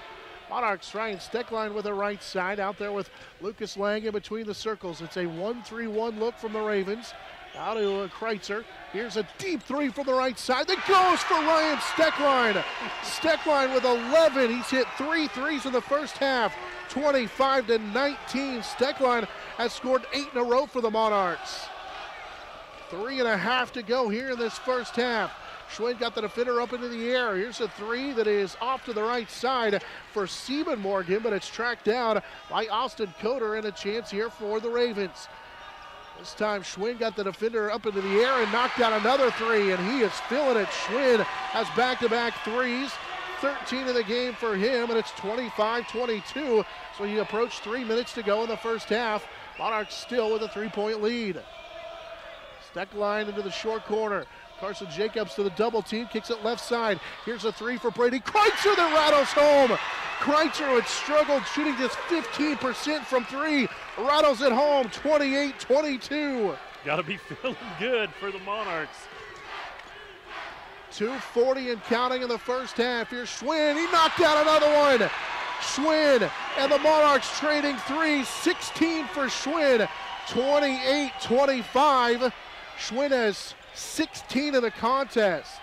Monarchs Ryan Steckline with the right side. Out there with Lucas Lang in between the circles. It's a 1-3-1 look from the Ravens. Out to Kreitzer. Here's a deep 3 from the right side that goes for Ryan Steckline. Steckline with 11. He's hit 3 threes in the first half. 25-19. Steckline has scored 8 in a row for the Monarchs. 3.5 to go here in this first half. Schwinn got the defender up into the air. Here's a three that is off to the right side for Seaman Morgan, but it's tracked down by Austin Coder, and a chance here for the Ravens. This time Schwinn got the defender up into the air and knocked down another three, and he is feeling it. Schwinn has back-to-back threes, 13 in the game for him, and it's 25-22. So you approach 3 minutes to go in the first half. Monarchs still with a 3-point lead. Steckline into the short corner. Carson Jacobs to the double team, kicks it left side. Here's a three for Brady Kreitzer that rattles home. Kreitzer, who had struggled shooting just 15% from three, rattles it home, 28-22. Got to be feeling good for the Monarchs. 2:40 and counting in the first half. Here's Schwinn, he knocked down another one. Schwinn and the Monarchs trading threes, 16 for Schwinn, 28-25. Schwinn has 16 in the contest.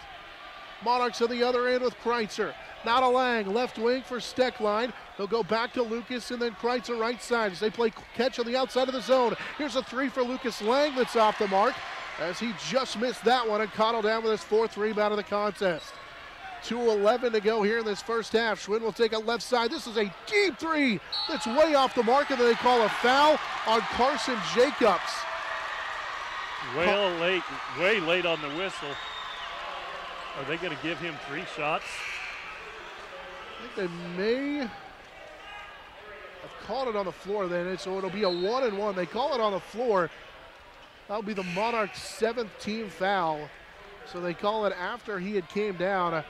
Monarchs on the other end with Kreitzer. Now to Lang, left wing for Steckline. He'll go back to Lucas and then Kreitzer right side as they play catch on the outside of the zone. Here's a three for Lucas Lang that's off the mark as he just missed that one, and Cottle down with his fourth rebound of the contest. 2:11 to go here in this first half. Schwinn will take it left side. This is a deep three that's way off the mark, and then they call a foul on Carson Jacobs. Way late on the whistle. Are they going to give him 3 shots? I think they may have called it on the floor then, so it'll be a 1-and-1. They call it on the floor. That'll be the Monarchs' 7th team foul. So they call it after he had came down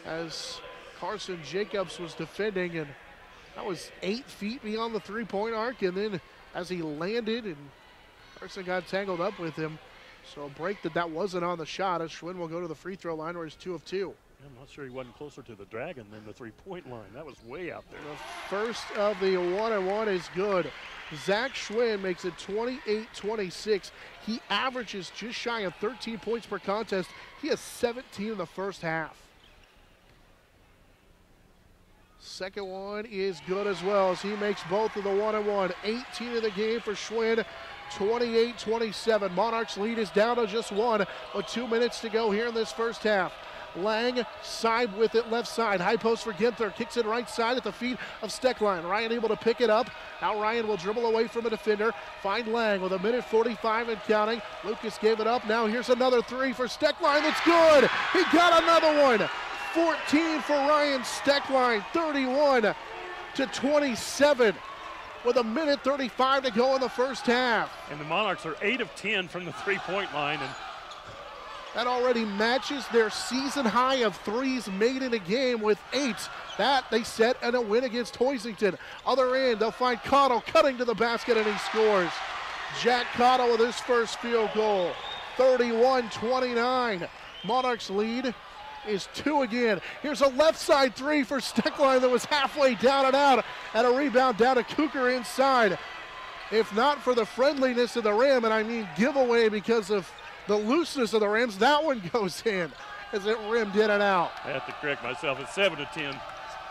as Carson Jacobs was defending, and that was 8 feet beyond the three-point arc, and then as he landed and Carson got tangled up with him. So a break that wasn't on the shot as Schwinn will go to the free throw line where he's 2 of 2. I'm not sure he wasn't closer to the Dragon than the three-point line. That was way out there. The first of the 1-and-1 is good. Zach Schwinn makes it 28-26. He averages just shy of 13 points per contest. He has 17 in the first half. Second one is good as well as he makes both of the 1-and-1. 18 in the game for Schwinn. 28-27. Monarchs lead is down to just 1 with 2 minutes to go here in this first half. Lang side with it left side. High post for Ginther. Kicks it right side at the feet of Steckline. Ryan able to pick it up. Now Ryan will dribble away from a defender. Find Lang with 1:45 and counting. Lucas gave it up. Now here's another three for Steckline. That's good. He got another one. 14 for Ryan Steckline. 31-27. With 1:35 to go in the first half. And the Monarchs are 8 of 10 from the three-point line, and that already matches their season high of threes made in a game with 8. That they set in a win against Hoisington. Other end, they'll find Cottle cutting to the basket, and he scores. Jack Cottle with his first field goal. 31-29. Monarchs lead is 2 again. Here's a left side three for Steckline that was halfway down and out, and a rebound down to Cooker inside. If not for the friendliness of the rim, and I mean giveaway because of the looseness of the rims, that one goes in as it rimmed in and out. I have to correct myself. It's 7 of 10.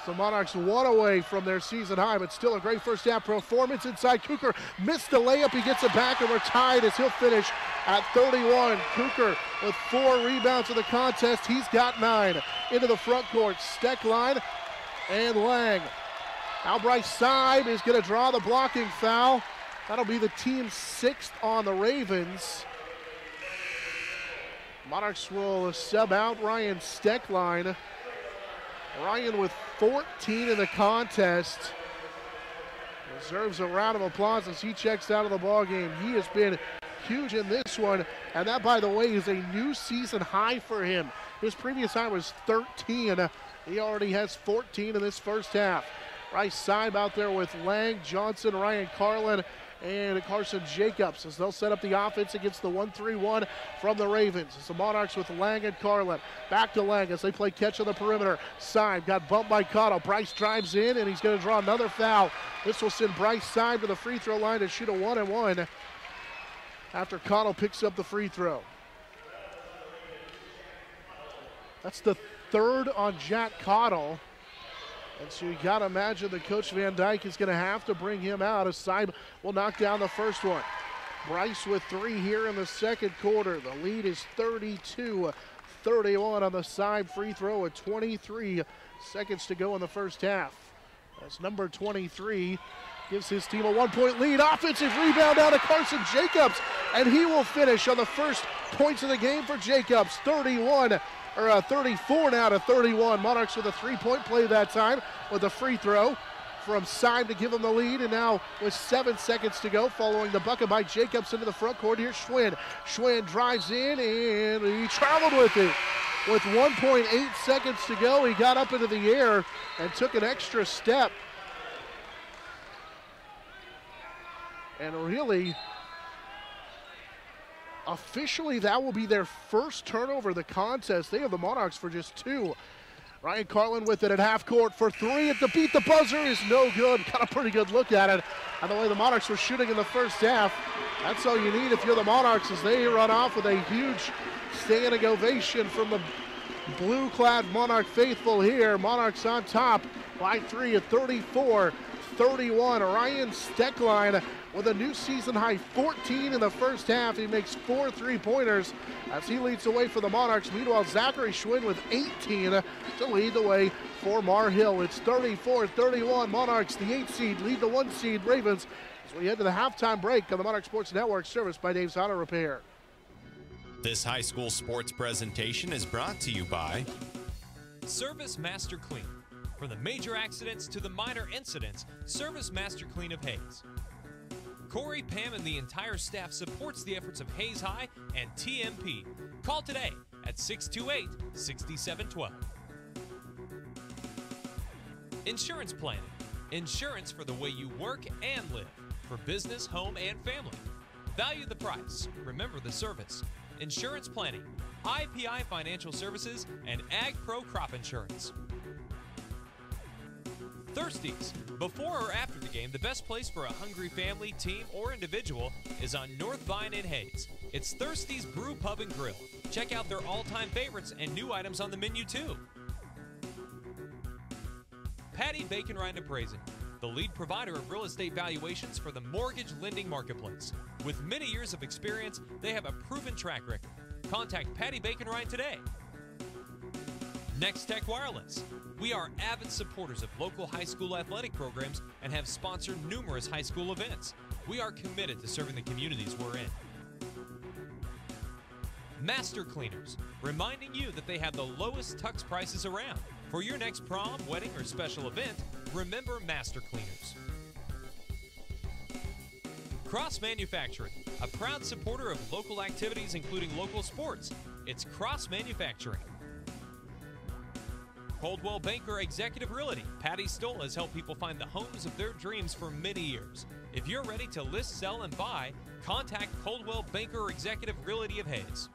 So Monarchs 1 away from their season high, but still a great first half performance inside. Cooker missed the layup. He gets it back, and we're tied as he'll finish at 31. Cooker with 4 rebounds in the contest. He's got 9. Into the front court, Steckline and Lang. Now Bryce Seib is going to draw the blocking foul. That'll be the team's 6th on the Ravens. Monarchs will sub out Ryan Steckline. Ryan with 14 in the contest deserves a round of applause as he checks out of the ball game. He has been huge in this one, and that, by the way, is a new season high for him. His previous high was 13. He already has 14 in this first half. Bryce Seib out there with Lang, Johnson, Ryan Carlin, and Carson Jacobs as they'll set up the offense against the 1-3-1 from the Ravens. It's the Monarchs with Lang and Carlin. Back to Lang as they play catch on the perimeter. Seib got bumped by Cottle. Bryce drives in, and he's going to draw another foul. This will send Bryce Seib to the free throw line to shoot a 1-and-1 after Cottle picks up the free throw. That's the 3rd on Jack Cottle. And so you got to imagine that Coach Van Dyke is going to have to bring him out as Seib will knock down the first one. Bryce with 3 here in the second quarter. The lead is 32-31 on the side free throw with 23 seconds to go in the first half. That's number 23. Gives his team a 1-point lead. Offensive rebound down to Carson Jacobs, and he will finish on the first points of the game for Jacobs. 34 now to 31. Monarchs with a 3-point play that time with a free throw from Syme to give them the lead, and now with 7 seconds to go following the bucket by Jacobs into the front court. Here's Schwinn. Schwinn drives in, and he traveled with it. With 1.8 seconds to go, he got up into the air and took an extra step. And really, officially, that will be their first turnover of the contest. They have the Monarchs for just 2. Ryan Carlin with it at half court for 3. To beat the buzzer is no good. Got a pretty good look at it. And the way the Monarchs were shooting in the first half, that's all you need if you're the Monarchs, as they run off with a huge standing ovation from the blue-clad Monarch faithful here. Monarchs on top by 3 at 34-31. Ryan Steckline with a new season-high 14 in the first half. He makes 4 3-pointers as he leads the way for the Monarchs. Meanwhile, Zachary Schwinn with 18 to lead the way for Mar Hill. It's 34-31. Monarchs, the 8 seed, lead the 1 seed Ravens as we head to the halftime break on the Monarch Sports Network, serviced by Dave's Auto Repair. This high school sports presentation is brought to you by Service Master Clean. From the major accidents to the minor incidents, Service Master Clean of Hayes. Corey, Pam, and the entire staff supports the efforts of Hayes High and TMP. Call today at 628-6712. Insurance planning. Insurance for the way you work and live. For business, home, and family. Value the price. Remember the service. Insurance planning. IPI Financial Services and Ag Pro Crop Insurance. Thirsties. Before or after the game, the best place for a hungry family, team, or individual is on North Vine in Hayes. It's Thirsties Brew Pub and Grill. Check out their all-time favorites and new items on the menu too. Patty Bacon Rind Appraising, the lead provider of real estate valuations for the mortgage lending marketplace. With many years of experience, they have a proven track record. Contact Patty Bacon Rind today. Next Tech Wireless. We are avid supporters of local high school athletic programs and have sponsored numerous high school events. We are committed to serving the communities we're in. Master Cleaners, reminding you that they have the lowest tux prices around. For your next prom, wedding, or special event, remember Master Cleaners. Cross Manufacturing, a proud supporter of local activities including local sports. It's Cross Manufacturing. Coldwell Banker Executive Realty. Patty Stoll has helped people find the homes of their dreams for many years. If you're ready to list, sell, and buy, contact Coldwell Banker Executive Realty of Hayes.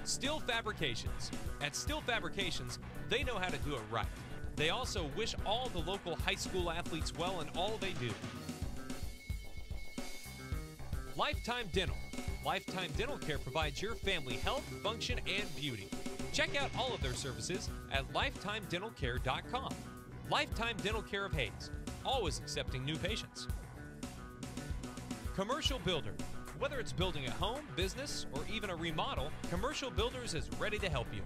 Steel Fabrications. At Steel Fabrications, they know how to do it right. They also wish all the local high school athletes well in all they do. Lifetime Dental. Lifetime Dental Care provides your family health, function, and beauty. Check out all of their services at lifetimedentalcare.com. Lifetime Dental Care of Hayes, always accepting new patients. Commercial Builder. Whether it's building a home, business, or even a remodel, Commercial Builders is ready to help you.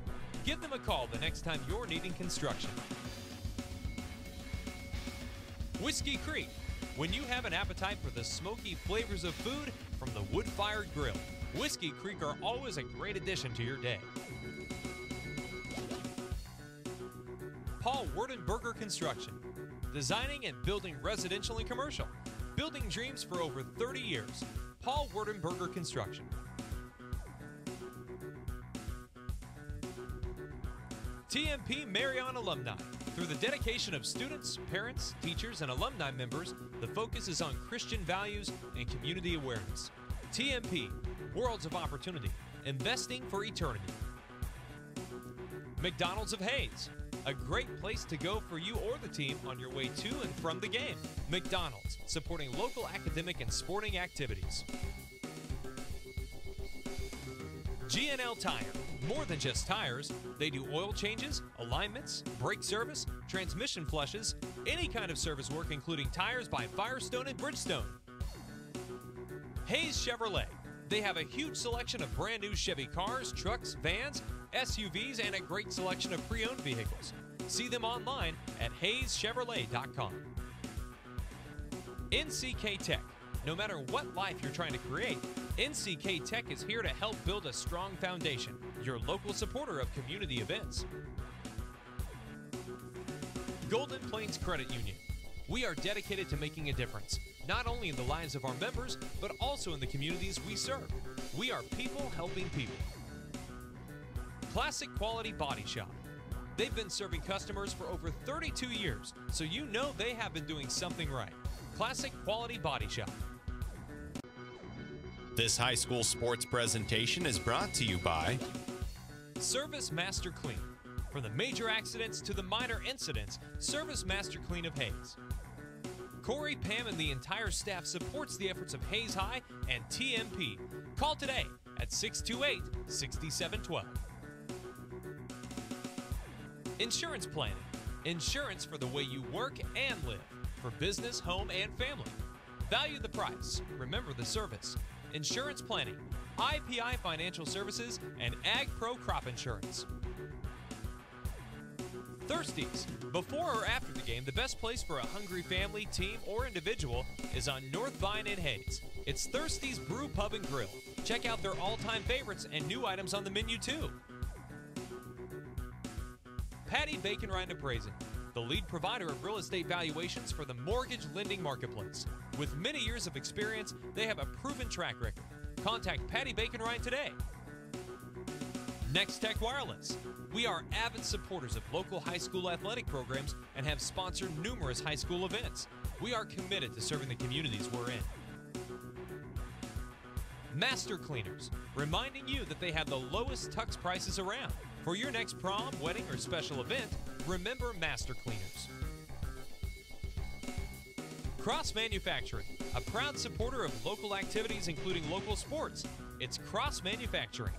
Give them a call the next time you're needing construction. Whiskey Creek. When you have an appetite for the smoky flavors of food from the wood-fired grill, Whiskey Creek are always a great addition to your day. Paul Werdenberger Construction. Designing and building residential and commercial. Building dreams for over 30 years. Paul Werdenberger Construction. TMP Marion Alumni. Through the dedication of students, parents, teachers, and alumni members, the focus is on Christian values and community awareness. TMP, Worlds of Opportunity, investing for eternity. McDonald's of Hayes, a great place to go for you or the team on your way to and from the game. McDonald's, supporting local academic and sporting activities. G&L Tire, more than just tires. They do oil changes, alignments, brake service, transmission flushes, any kind of service work including tires by Firestone and Bridgestone. Hayes Chevrolet. They have a huge selection of brand new Chevy cars, trucks, vans, SUVs, and a great selection of pre-owned vehicles. See them online at hayeschevrolet.com. NCK Tech. No matter what life you're trying to create, NCK Tech is here to help build a strong foundation. Your local supporter of community events. Golden Plains Credit Union. We are dedicated to making a difference, not only in the lives of our members, but also in the communities we serve. We are people helping people. Classic Quality Body Shop. They've been serving customers for over 32 years, so you know they have been doing something right. Classic Quality Body Shop. This high school sports presentation is brought to you by Service Master Clean. From the major accidents to the minor incidents, Service Master Clean of Hayes. Corey, Pam, and the entire staff supports the efforts of Hayes High and TMP. Call today at 628-6712. Insurance planning. Insurance for the way you work and live. For business, home, and family. Value the price. Remember the service. Insurance planning. IPI Financial Services and Ag Pro Crop Insurance. Thirsties. Before or after the game, the best place for a hungry family, team, or individual is on North Vine in Hayes. It's Thirsties Brew Pub and Grill. Check out their all-time favorites and new items on the menu too. Patty Bacon Ryan Appraising, the lead provider of real estate valuations for the mortgage lending marketplace. With many years of experience, they have a proven track record. Contact Patty Bacon Ryan today. Next Tech Wireless. We are avid supporters of local high school athletic programs and have sponsored numerous high school events. We are committed to serving the communities we're in. Master Cleaners, reminding you that they have the lowest tux prices around. For your next prom, wedding, or special event, remember Master Cleaners. Cross Manufacturing, a proud supporter of local activities including local sports. It's Cross Manufacturing.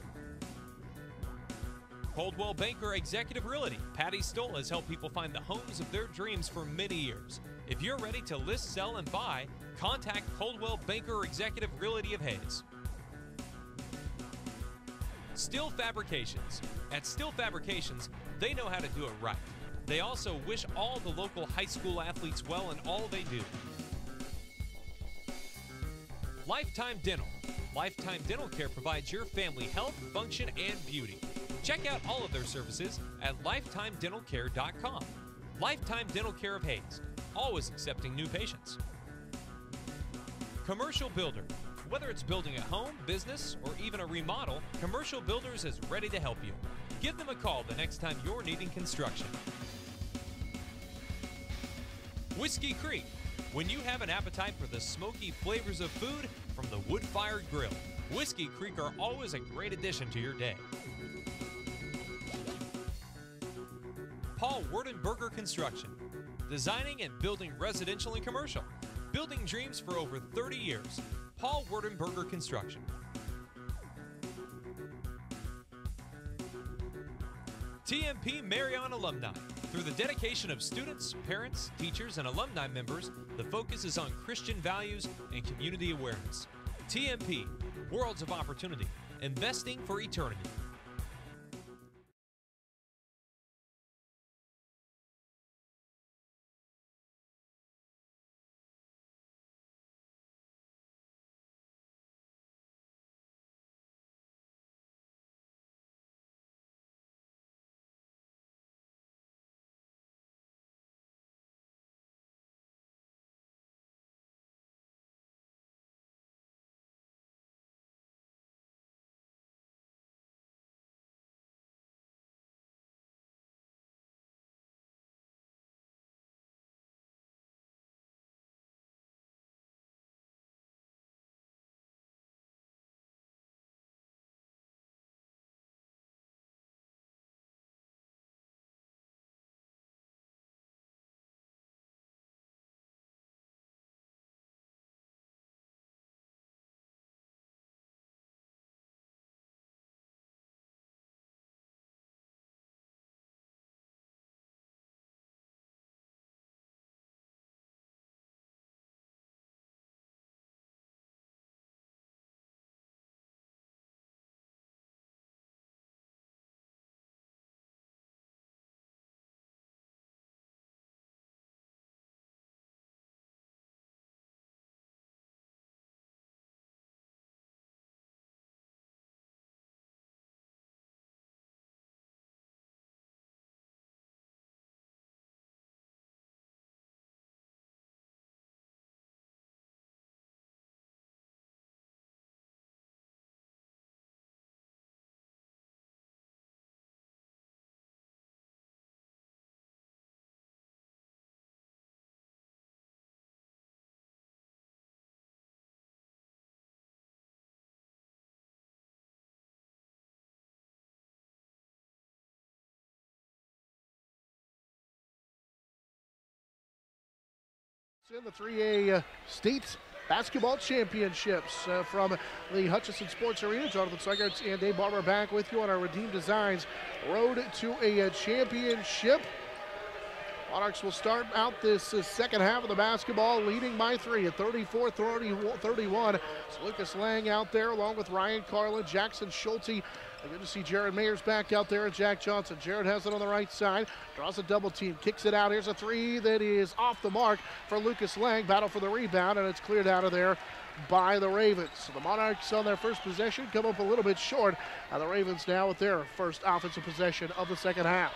Coldwell Banker Executive Realty. Patty Stoll has helped people find the homes of their dreams for many years. If you're ready to list, sell, and buy, contact Coldwell Banker Executive Realty of Hayes. Steel Fabrications. At Steel Fabrications, they know how to do it right. They also wish all the local high school athletes well in all they do. Lifetime Dental. Lifetime Dental Care provides your family health, function, and beauty. Check out all of their services at lifetimedentalcare.com. Lifetime Dental Care of Hayes, always accepting new patients. Commercial Builder. Whether it's building a home, business, or even a remodel, Commercial Builders is ready to help you. Give them a call the next time you're needing construction. Whiskey Creek. When you have an appetite for the smoky flavors of food from the wood-fired grill, Whiskey Creek are always a great addition to your day. Paul Werdenberger Construction. Designing and building residential and commercial. Building dreams for over 30 years. Paul Werdenberger Construction. TMP Marion Alumni. Through the dedication of students, parents, teachers, and alumni members, the focus is on Christian values and community awareness. TMP, Worlds of Opportunity, investing for eternity. In the 3A state basketball championships from the Hutchison Sports Arena. Jonathan Seigertz and Dave Barber back with you on our Redeem Designs Road to a Championship. Monarchs will start out this second half of the basketball leading by 3 at 34-31. It's Lucas Lang out there along with Ryan Carlin, Jackson Schulte. Good to see Jared Mayers back out there and Jack Johnson. Jared has it on the right side, draws a double team, kicks it out. Here's a three that is off the mark for Lucas Lang. Battle for the rebound, and it's cleared out of there by the Ravens. So the Monarchs on their first possession come up a little bit short. And the Ravens now with their first offensive possession of the second half.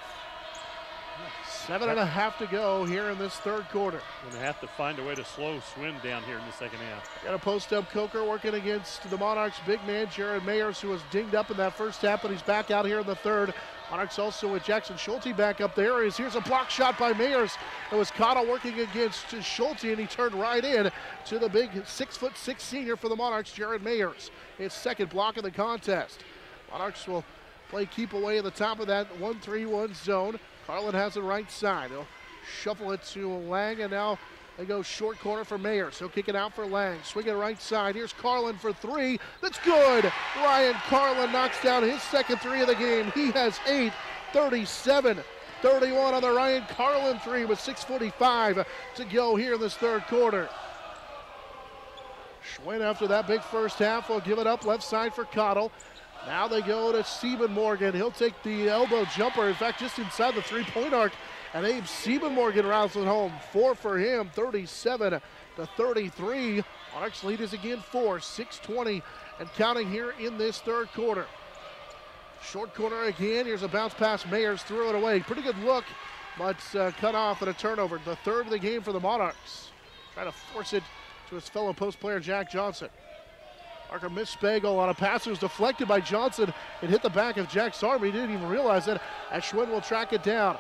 7.5 to go here in this third quarter. Going to have to find a way to slow Swin down here in the second half. Got a post-up Coker working against the Monarchs' big man, Jared Mayers, who was dinged up in that first half, but he's back out here in the third. Monarchs also with Jackson Schulte back up there. Here's a block shot by Mayers. It was Cottle working against Schulte, and he turned right in to the big 6'6" senior for the Monarchs, Jared Mayers. His second block of the contest. Monarchs will play keep away at the top of that 1-3-1 zone. Carlin has it right side. He'll shuffle it to Lang, and now they go short corner for Mayers. He'll kick it out for Lang. Swing it right side. Here's Carlin for three. That's good. Ryan Carlin knocks down his second three of the game. He has 8, 37-31 on the Ryan Carlin three with 6:45 to go here in this third quarter. Schwinn after that big first half will give it up left side for Cottle. Now they go to Siebenmorgan. He'll take the elbow jumper, in fact, just inside the three-point arc. And Abe Siebenmorgan rounds it home. 4 for him, 37-33. Monarchs lead is again 4, 6:20 and counting here in this third quarter. Short corner again. Here's a bounce pass. Mayers threw it away. Pretty good look, but cut off and a turnover. The third of the game for the Monarchs. Trying to force it to his fellow post player, Jack Johnson. Parker missed Spagel on a pass that was deflected by Johnson. It hit the back of Jack's arm. He didn't even realize it, as Schwinn will track it down.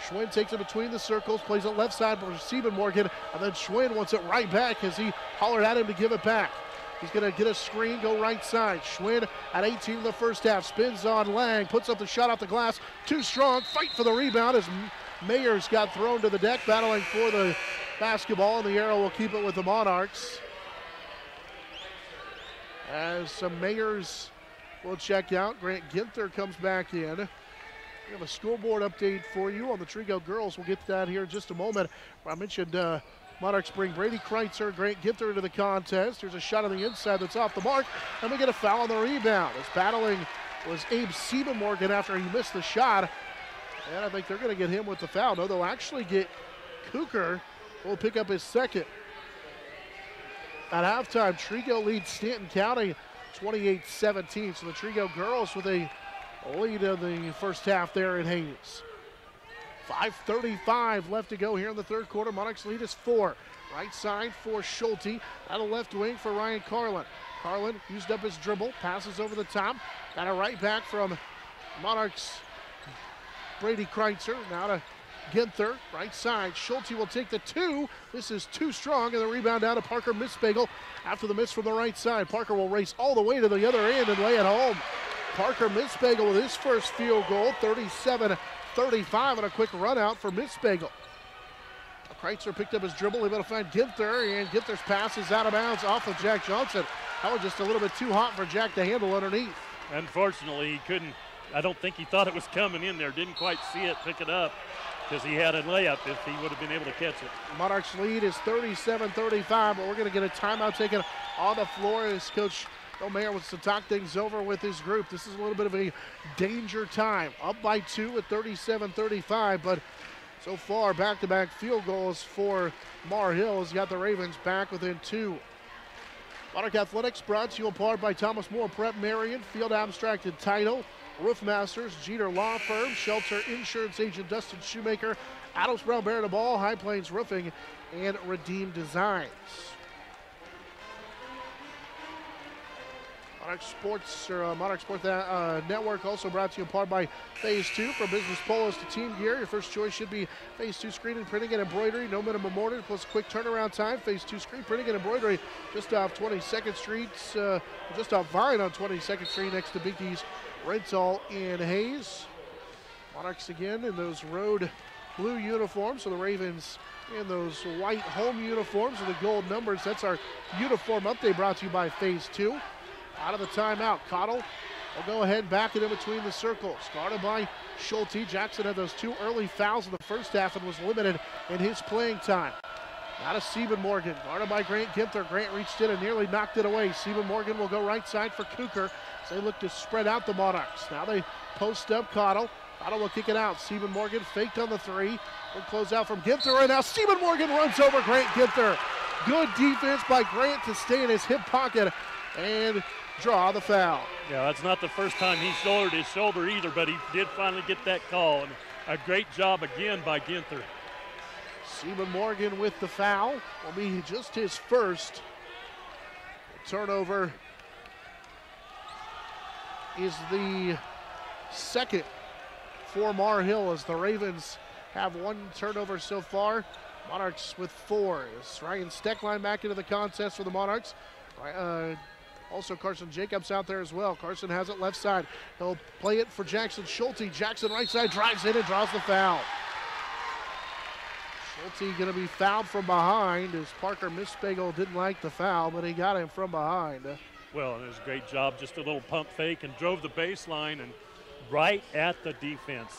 Schwinn takes it between the circles, plays it left side for Siebenmorgan, and then Schwinn wants it right back as he hollered at him to give it back. He's going to get a screen, go right side. Schwinn at 18 in the first half, spins on Lang, puts up the shot off the glass. Too strong, fight for the rebound as Mayers got thrown to the deck, battling for the basketball, and the arrow will keep it with the Monarchs. As some Mayers will check out, Grant Ginther comes back in. We have a scoreboard update for you on the Trigo girls. We'll get to that here in just a moment. I mentioned Monarchs bring Brady Kreitzer, Grant Ginther into the contest. Here's a shot on the inside that's off the mark, and we get a foul on the rebound. As battling was Abe Siebenmorgan after he missed the shot, and I think they're going to get him with the foul. No, they'll actually get Cooker, who will pick up his second. At halftime, Trigo leads Stanton County 28-17. So the Trigo girls with a lead in the first half there in Hayes. 5:35 left to go here in the third quarter. Monarchs lead is 4. Right side for Schulte. Out of left wing for Ryan Carlin. Carlin used up his dribble, passes over the top. Got a right back from Monarchs' Brady Kreitzer. Now to Ginther, right side. Schulte will take the 2. This is too strong, and the rebound down to Parker Mispagel after the miss from the right side. Parker will race all the way to the other end and lay it home. Parker Mispagel with his first field goal, 37-35, and a quick run out for Mispagel. Kreitzer picked up his dribble, able to find Ginther, and Ginther's pass is out of bounds off of Jack Johnson. That was just a little bit too hot for Jack to handle underneath. Unfortunately, he couldn't. I don't think he thought it was coming in there. Didn't quite see it, pick it up, because he had a layup if he would have been able to catch it. Monarchs lead is 37-35, but we're going to get a timeout taken on the floor as Coach O'Meara wants to talk things over with his group. This is a little bit of a danger time. Up by 2 at 37-35, but so far back-to-back field goals for Mar Hill has got the Ravens back within 2. Monarch Athletics brought to you in part by Thomas More Prep Marion, Field Abstracted Title, Roofmasters, Jeter Law Firm, Shelter Insurance Agent Dustin Shoemaker, Adams Brown Bear Ball, High Plains Roofing, and Redeem Designs. Monarch Sports Network also brought to you in part by Phase 2. From business polos to team gear, your first choice should be Phase 2 screening, printing, and embroidery. No minimum order plus quick turnaround time. Phase 2 screen printing and embroidery just off 22nd Street, just off Vine on 22nd Street next to Binky's Rental in Hayes. Monarchs again in those road blue uniforms, so the Ravens in those white home uniforms with the gold numbers. That's our uniform update brought to you by Phase 2. Out of the timeout, Cottle will go ahead and back it in between the circles. Guarded by Schulte. Jackson had those 2 early fouls in the first half and was limited in his playing time. Now to Sieben-Morgan, guarded by Grant Ginther. Grant reached in and nearly knocked it away. Sieben-Morgan will go right side for Cooker as they look to spread out the Monarchs. Now they post up Cottle. Cottle will kick it out. Sieben-Morgan faked on the 3. Will close out from Ginther, and now Sieben-Morgan runs over Grant Ginther. Good defense by Grant to stay in his hip pocket and draw the foul. Yeah, that's not the first time he's lowered his shoulder either, but he did finally get that call. And a great job again by Ginther. Sieben-Morgan with the foul will be just his first. The turnover is the second for Mar Hill as the Ravens have 1 turnover so far. Monarchs with 4. As Ryan Steckline back into the contest for the Monarchs. Also Carson Jacobs out there as well. Carson has it left side. He'll play it for Jackson Schulte. Jackson right side drives in and draws the foul. Schulte going to be fouled from behind as Parker Mispagel didn't like the foul, but he got him from behind. Well, it was a great job, just a little pump fake and drove the baseline and right at the defense.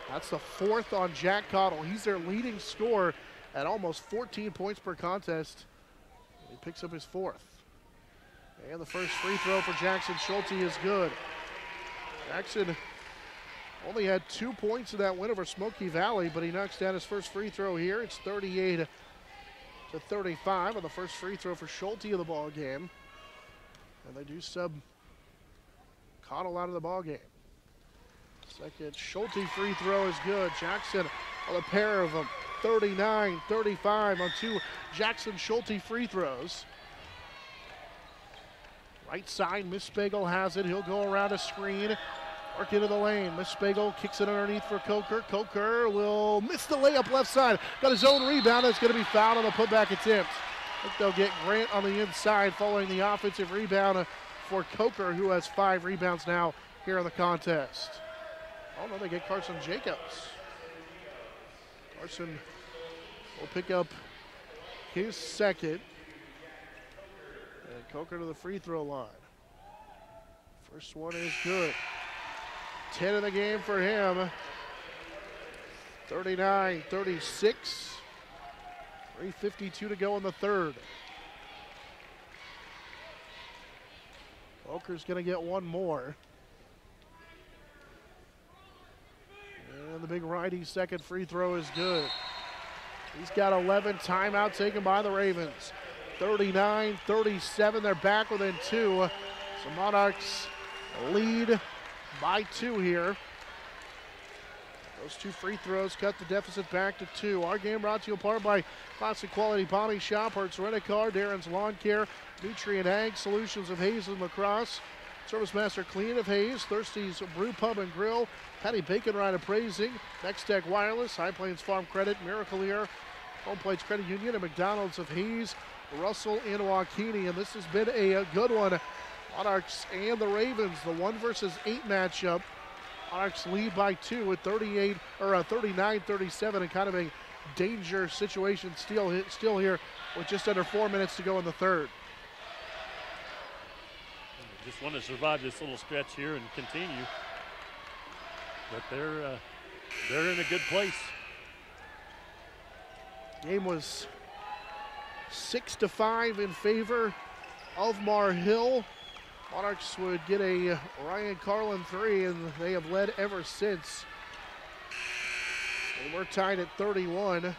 That's the 4th on Jack Cottle. He's their leading scorer at almost 14 points per contest. He picks up his 4th. And the first free throw for Jackson Schulte is good. Jackson only had 2 points in that win over Smoky Valley, but he knocks down his first free throw here. It's 38-35 on the first free throw for Schulte of the ball game. And they do sub Cottle out of the ball game. Second Schulte free throw is good. Jackson on a pair of them. 39-35 on 2 Jackson Schulte free throws. Right side, Mispagel has it. He'll go around a screen, work into the lane. Mispagel kicks it underneath for Coker. Coker will miss the layup left side. Got his own rebound. It's going to be fouled on the putback attempt. I think they'll get Grant on the inside following the offensive rebound for Coker, who has 5 rebounds now here in the contest. Oh no, they get Carson Jacobs. Carson will pick up his second. And Coker to the free throw line. First one is good. 10 in the game for him. 39-36. 3:52 to go in the third. Coker's going to get one more. And the big righty second free throw is good. He's got 11. Timeout taken by the Ravens. 39-37. They're back within 2. So Monarchs lead by 2 here. Those 2 free throws cut the deficit back to 2. Our game brought to you apart by Classic Quality Body Shop, Hertz Rent-A-Car, Darren's Lawn Care, Nutrient Ag Solutions of Hayes and La Crosse, Service Master Clean of Hayes, Thirsty's Brew Pub and Grill, Patty Bacon Ride Appraising, Next Tech Wireless, High Plains Farm Credit, Miracle Air, Home Plates Credit Union, and McDonald's of Hayes, Russell, and Waukene. And this has been a good one. Monarchs and the Ravens, the 1 versus 8 matchup. Monarchs lead by 2 at 39-37, and kind of a danger situation still here with just under 4 minutes to go in the third. Just want to survive this little stretch here and continue. But they're in a good place. Game was 6-5 in favor of Mar Hill. Monarchs would get a Ryan Carlin 3, and they have led ever since. They were tied at 31.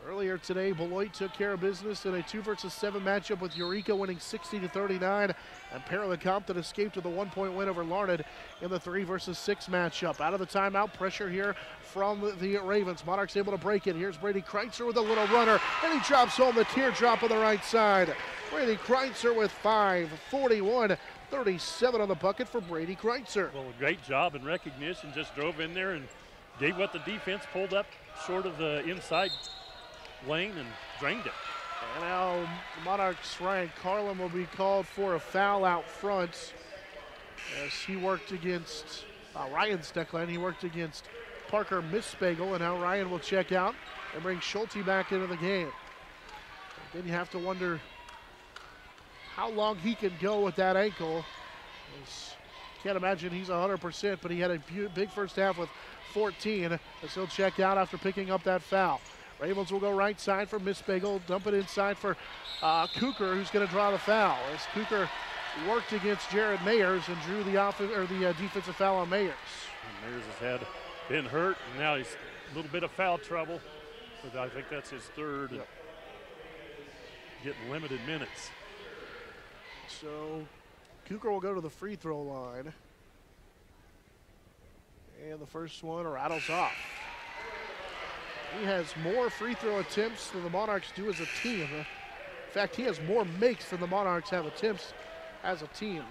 Earlier today, Beloit took care of business in a 2 versus 7 matchup with Eureka winning 60-39, and Parallel Compton escaped with a 1-point win over Larned in the 3 versus 6 matchup. Out of the timeout, pressure here from the Ravens. Monarchs able to break it. Here's Brady Kreitzer with a little runner, and he drops home the teardrop on the right side. Brady Kreitzer with 5, 41-37 on the bucket for Brady Kreitzer. Well, a great job in recognition. Just drove in there and gave what the defense pulled up short of the inside lane and drained it. And now Monarchs' Ryan Carlin will be called for a foul out front as he worked against Ryan Steckline. He worked against Parker Mispagel, and now Ryan will check out and bring Schulte back into the game. Then you have to wonder how long he can go with that ankle. Can't imagine he's 100%, but he had a big first half with 14 as he'll check out after picking up that foul. Ravens will go right side for Mispagel, dump it inside for Cooker, who's going to draw the foul. As Cooker worked against Jared Mayers and drew the defensive foul on Mayers. And Mayers has been hurt, and now he's a little bit of foul trouble. But I think that's his third. Yep. Getting limited minutes. So Cooker will go to the free throw line. And the first one rattles off. He has more free throw attempts than the Monarchs do as a team. In fact, he has more makes than the Monarchs have attempts as a team.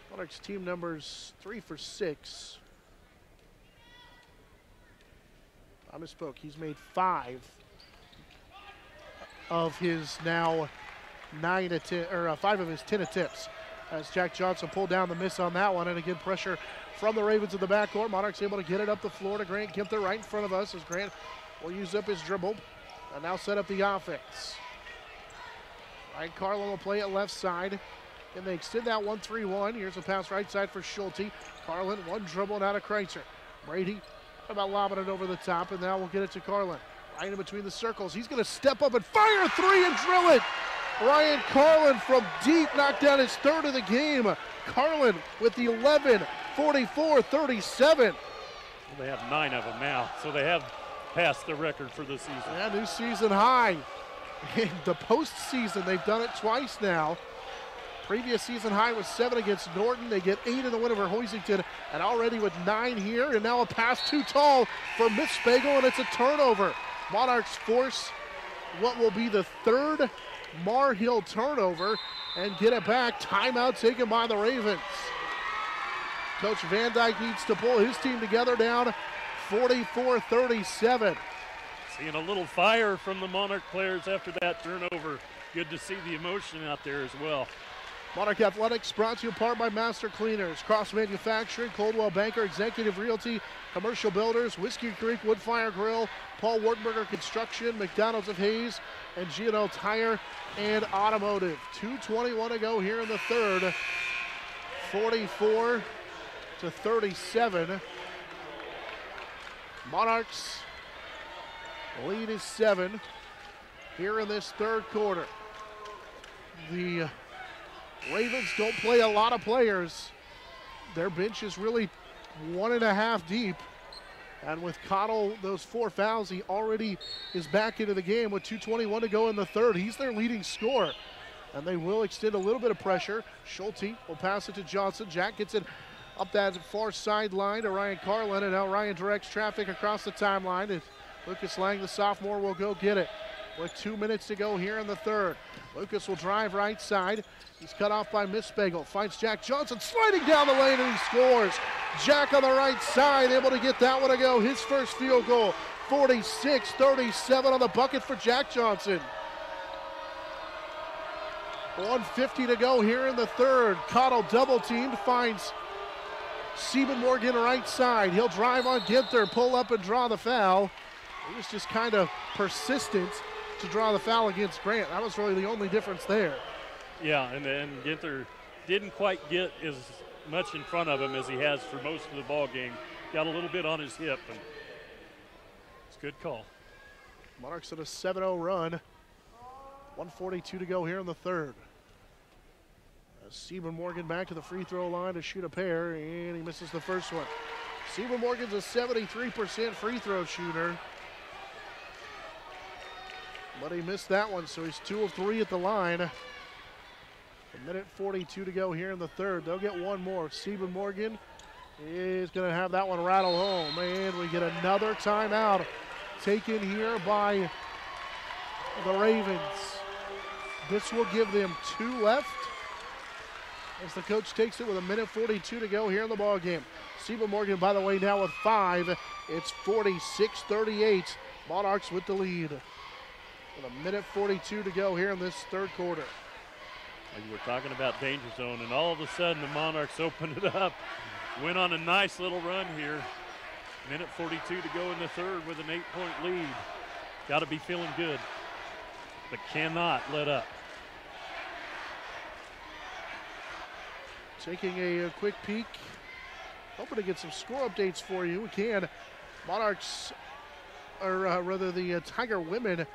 Monarchs team numbers 3 for 6. I misspoke. He's made 5 of his now 5 of his 10 attempts. As Jack Johnson pulled down the miss on that one, and again pressure from the Ravens in the backcourt. Monarchs able to get it up the floor to Grant Ginther right in front of us as Grant will use up his dribble and now set up the offense. Ryan Carlin will play it left side. And they extend that 1-3-1. Here's a pass right side for Schulte. Carlin, one dribble and out of Kreitzer. Brady about lobbing it over the top, and now we'll get it to Carlin. Right in between the circles. He's going to step up and fire 3 and drill it. Ryan Carlin from deep knocked down his 3rd of the game. Carlin with the 11, 44-37. Well, they have 9 of them now, so they have passed the record for the season. Yeah, new season high. In the postseason, they've done it twice now. Previous season high was 7 against Norton. They get 8 in the win over Hoisington, and already with 9 here, and now a pass too tall for Mispagel, and it's a turnover. Monarchs force what will be the 3rd Mar Hill turnover and get it back. Timeout taken by the Ravens. Coach Van Dyke needs to pull his team together, down 44-37. Seeing a little fire from the Monarch players after that turnover. Good to see the emotion out there as well. Monarch Athletics brought to you in part by Master Cleaners, Cross Manufacturing, Coldwell Banker, Executive Realty, Commercial Builders, Whiskey Creek Woodfire Grill, Paul Wartenberger Construction, McDonald's of Hayes, and G&L Tire and Automotive. 2:21 to go here in the 3rd. 44-37. Monarchs lead is 7 here in this 3rd quarter. The Ravens don't play a lot of players. Their bench is really 1.5 deep. And with Cottle, those 4 fouls, he already is back into the game with 2:21 to go in the 3rd. He's their leading scorer. And they will extend a little bit of pressure. Schulte will pass it to Johnson. Jack gets it up that far sideline to Ryan Carlin, and now Ryan directs traffic across the timeline. And Lucas Lang, the sophomore, will go get it with 2 minutes to go here in the 3rd. Lucas will drive right side. He's cut off by Mispagel. Finds Jack Johnson sliding down the lane, and he scores. Jack on the right side, able to get that one to go. His first field goal, 46-37 on the bucket for Jack Johnson. 1:50 to go here in the 3rd. Cottle double teamed, finds Stephen Morgan right side. He'll drive on Ginther, pull up and draw the foul. He was just kind of persistent to draw the foul against Grant. That was really the only difference there. Yeah, and Ginther didn't quite get as much in front of him as he has for most of the ball game. Got a little bit on his hip, and it's a good call. Monarchs at a 7-0 run. 1:42 to go here in the 3rd. Stephen Morgan back to the free throw line to shoot a pair, and he misses the first one. Stephen Morgan's a 73% free throw shooter, but he missed that one, so he's 2 of 3 at the line. 1:42 to go here in the 3rd. They'll get one more. Stephen Morgan is going to have that one rattle home, and we get another timeout taken here by the Ravens. This will give them 2 left as the coach takes it with 1:42 to go here in the ball game. Stephen Morgan, by the way, now with 5. It's 46-38. Monarchs with the lead. With 1:42 to go here in this 3rd quarter. Like we're talking about danger zone, and all of a sudden the Monarchs open it up. went on a nice little run here. Minute 42 to go in the third with an 8-point lead. Got to be feeling good, but cannot let up. Taking a quick peek, hoping to get some score updates for you. We can. Monarchs, or rather the Tiger women,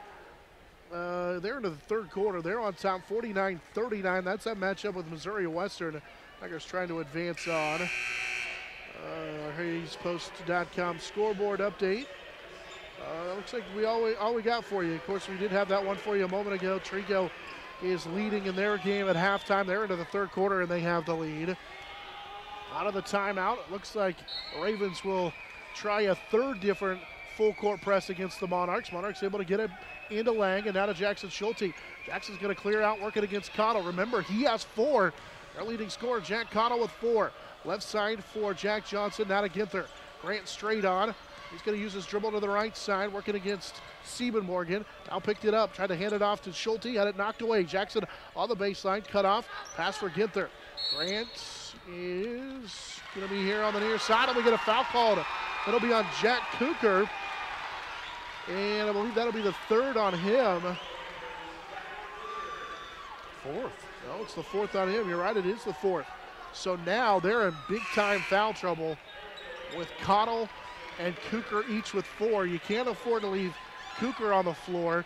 they're into the third quarter. They're on top 49-39. That's that matchup with Missouri Western. Tigers trying to advance on. HayesPost.com scoreboard update. Looks like all we got for you. Of course, we did have that one for you a moment ago. Trigo is leading in their game at halftime. They're into the third quarter, and they have the lead. Out of the timeout, it looks like the Ravens will try a third different full court press against the Monarchs. Monarchs able to get it into Lang, and now to Jackson Schulte. Jackson's going to clear out, working against Cottle. Remember, he has 4. Their leading scorer, Jack Cottle, with 4. Left side for Jack Johnson, now to Ginther. Grant straight on. He's going to use his dribble to the right side, working against Morgan. Now picked it up, tried to hand it off to Schulte, had it knocked away. Jackson on the baseline, cut off, pass for Ginther. Grant is going to be here on the near side, and we get a foul called. It'll be on Jack Cooker, and I believe that'll be the third on him. Fourth. No, it's the fourth on him. You're right, it is the fourth. So now they're in big-time foul trouble with Cottle and Cooker each with 4. You can't afford to leave Cooker on the floor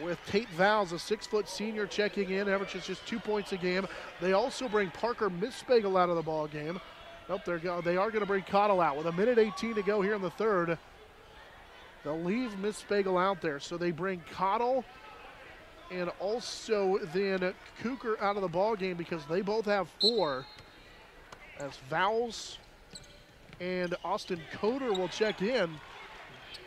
with Tate Vowles, a 6-foot senior, checking in, averages just 2 points a game. They also bring Parker Mispagel out of the ball game. Nope, they are going to bring Cottle out with a minute 18 to go here in the third. They'll leave Mispagel out there, so they bring Cottle and also then Cooker out of the ball game because they both have 4. As Vowles and Austin Coder will check in.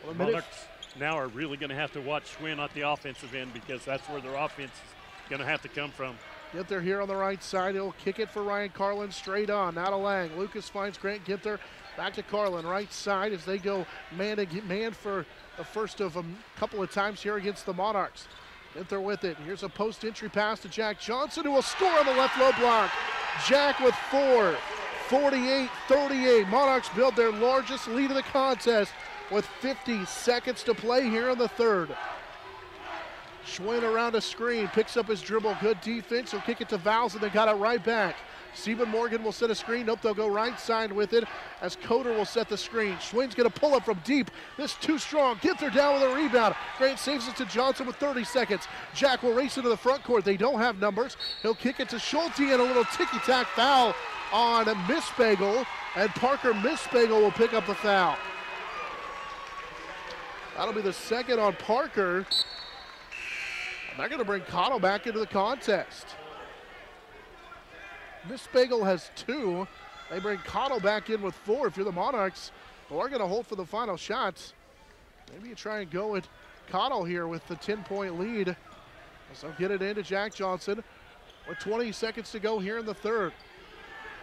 Well, Monarchs now are really going to have to watch Schwinn at the offensive end because that's where their offense is going to have to come from. Ginther here on the right side. He'll kick it for Ryan Carlin straight on. Now to Lang. Lucas finds Grant Ginther. Back to Carlin, right side as they go man to man for the first of a couple of times here against the Monarchs. Ginther with it. Here's a post-entry pass to Jack Johnson, who will score on the left low block. Jack with 4, 48-38. Monarchs build their largest lead of the contest with 50 seconds to play here in the third. Schwinn around a screen, picks up his dribble, good defense. He'll kick it to Vowles, and they got it right back. Morgan will set a screen. Nope, they'll go right side with it as Coder will set the screen. Schwinn's going to pull up from deep. This too strong. Ginther down with a rebound. Grant saves it to Johnson with 30 seconds. Jack will race into the front court. They don't have numbers. He'll kick it to Schulte, and a little ticky-tack foul on Mispagel, and Parker Mispagel will pick up the foul. That'll be the second on Parker. And they're going to bring Cottle back into the contest. Mispagel has 2. They bring Cottle back in with 4. If you're the Monarchs, who are going to hold for the final shots, maybe you try and go with Cottle here with the 10-point lead. So get it into Jack Johnson with 20 seconds to go here in the third.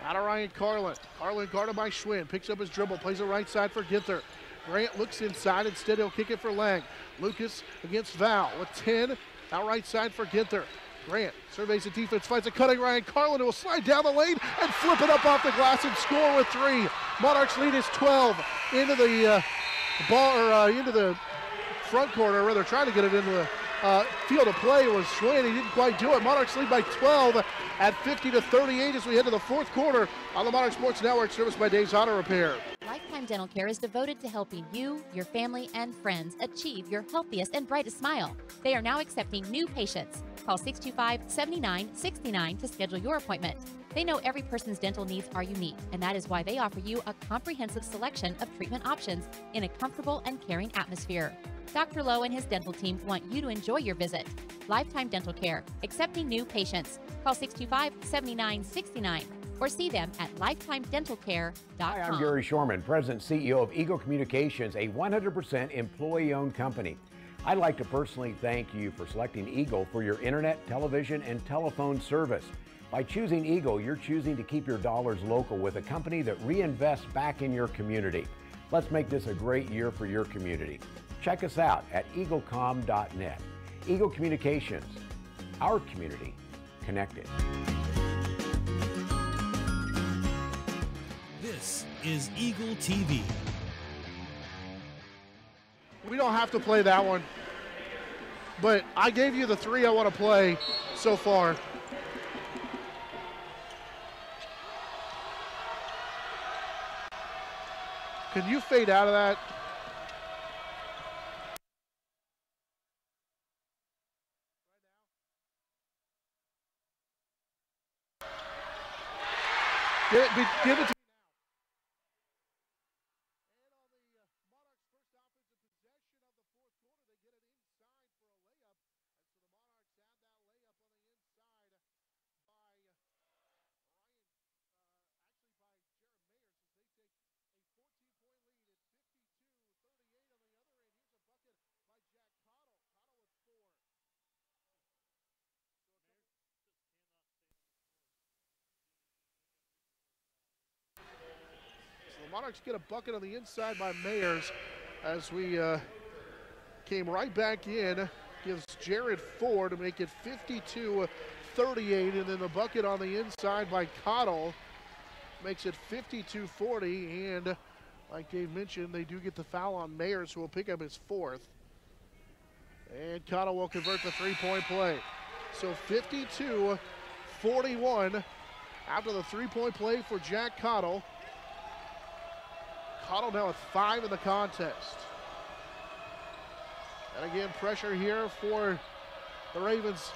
Out of Ryan Carlin. Carlin guarded by Schwinn. Picks up his dribble, plays the right side for Ginther. Grant looks inside. Instead, he'll kick it for Lang. Lucas against Val with 10. Out right side for Ginther. Grant surveys the defense, finds a cutting Ryan Carlin, who will slide down the lane and flip it up off the glass and score with 3. Monarchs lead is 12 into the into the front corner, or rather trying to get it into the field of play was Schwinn. He didn't quite do it. Monarchs lead by 12 at 50-38 as we head to the fourth quarter on the Monarch Sports Network, serviced by Dave's Auto Repair. Lifetime Dental Care is devoted to helping you, your family, and friends achieve your healthiest and brightest smile. They are now accepting new patients. Call 625-7969 to schedule your appointment. They know every person's dental needs are unique, and that is why they offer you a comprehensive selection of treatment options in a comfortable and caring atmosphere. Dr. Lowe and his dental team want you to enjoy your visit. Lifetime Dental Care, accepting new patients. Call 625-7969 or see them at lifetimedentalcare.com. Hi, I'm Gary Shorman, President and CEO of Eagle Communications, a 100% employee-owned company. I'd like to personally thank you for selecting Eagle for your internet, television, and telephone service. By choosing Eagle, you're choosing to keep your dollars local with a company that reinvests back in your community. Let's make this a great year for your community. Check us out at eaglecom.net. Eagle Communications, our community connected. This is Eagle TV. We don't have to play that one, but I gave you the three I want to play so far. Can you fade out of that? Give it to Monarchs get a bucket on the inside by Mayers as we came right back in. Gives Jared 4 to make it 52-38, and then the bucket on the inside by Cottle makes it 52-40, and like Dave mentioned, they do get the foul on Mayers, who will pick up his 4th. And Cottle will convert the three-point play. So 52-41 after the three-point play for Jack Cottle. Cottle now with 5 in the contest. And again, pressure here for the Ravens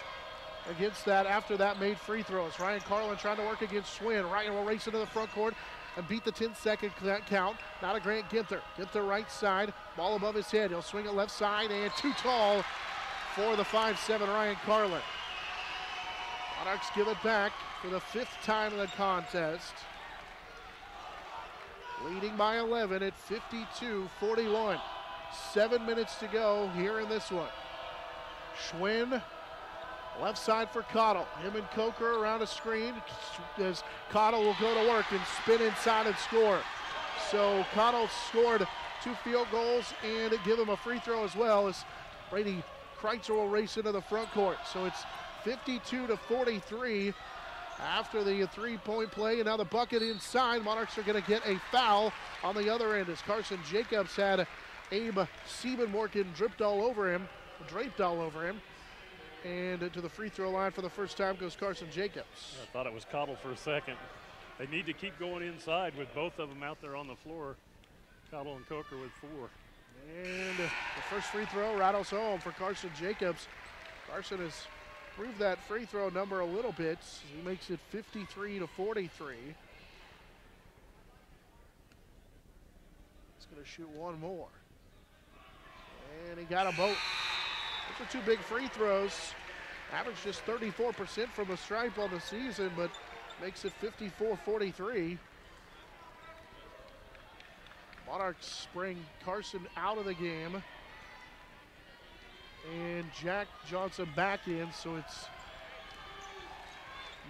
against that after that made free throws. Ryan Carlin trying to work against Schwinn. Ryan will race into the front court and beat the 10-second count. Now to Grant Ginther. Ginther right side, ball above his head. He'll swing it left side and too tall for the 5'7" Ryan Carlin. Monarchs give it back for the 5th time in the contest. Leading by 11 at 52-41. 7 minutes to go here in this one. Schwinn, left side for Cottle. Him and Coker around a screen as Cottle will go to work and spin inside and score. So Cottle scored 2 field goals and give him a free throw as well as Brady Kreitzer will race into the front court. So it's 52-43 after the three-point play, and now the bucket inside. Monarchs are going to get a foul on the other end as Carson Jacobs had Abe Siebenmorken draped all over him. And to the free throw line for the first time goes Carson Jacobs. I thought it was Cottle for a second. They need to keep going inside with both of them out there on the floor. Cottle and Coker with 4. And the first free throw rattles home for Carson Jacobs. Carson has improved that free throw number a little bit. He makes it 53-43. He's going to shoot one more. And he got a boat. Those are 2 big free throws. Averaged just 34% from the stripe on the season, but makes it 54-43. Monarchs bring Carson out of the game. And Jack Johnson back in, so it's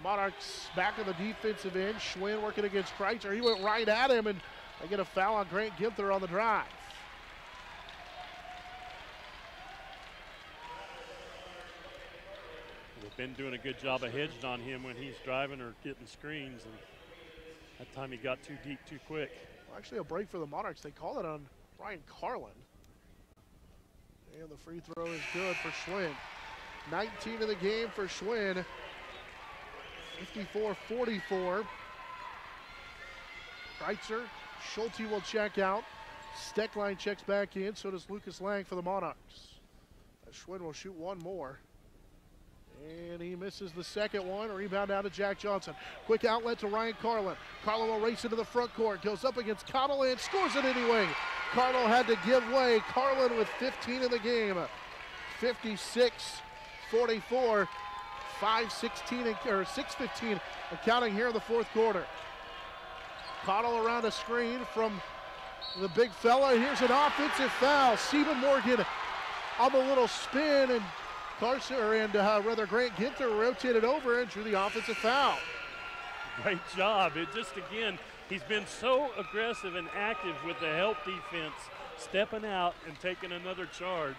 Monarchs back on the defensive end. Schwinn working against Kreitzer. He went right at him, and they get a foul on Grant Ginther on the drive. They've been doing a good job of hedging on him when he's driving or getting screens, and that time he got too deep too quick. Well, actually a break for the Monarchs. They call it on Ryan Carlin. And the free throw is good for Schwinn. 19 in the game for Schwinn. 54-44. Kreitzer, Schulte will check out. Steckline checks back in, so does Lucas Lang for the Monarchs. Schwinn will shoot one more. And he misses the second one. Rebound out to Jack Johnson. Quick outlet to Ryan Carlin. Carlin will race into the front court. Goes up against Cottle and scores it anyway. Cardinal had to give way. Carlin with 15 in the game. 56-44. 6:15 counting here in the fourth quarter. Cottle around a screen from the big fella. Here's an offensive foul. Siebenmorken on the little spin, and Grant Ginther rotated over and drew the offensive foul. Great job. It just, again, he's been so aggressive and active with the help defense, stepping out and taking another charge.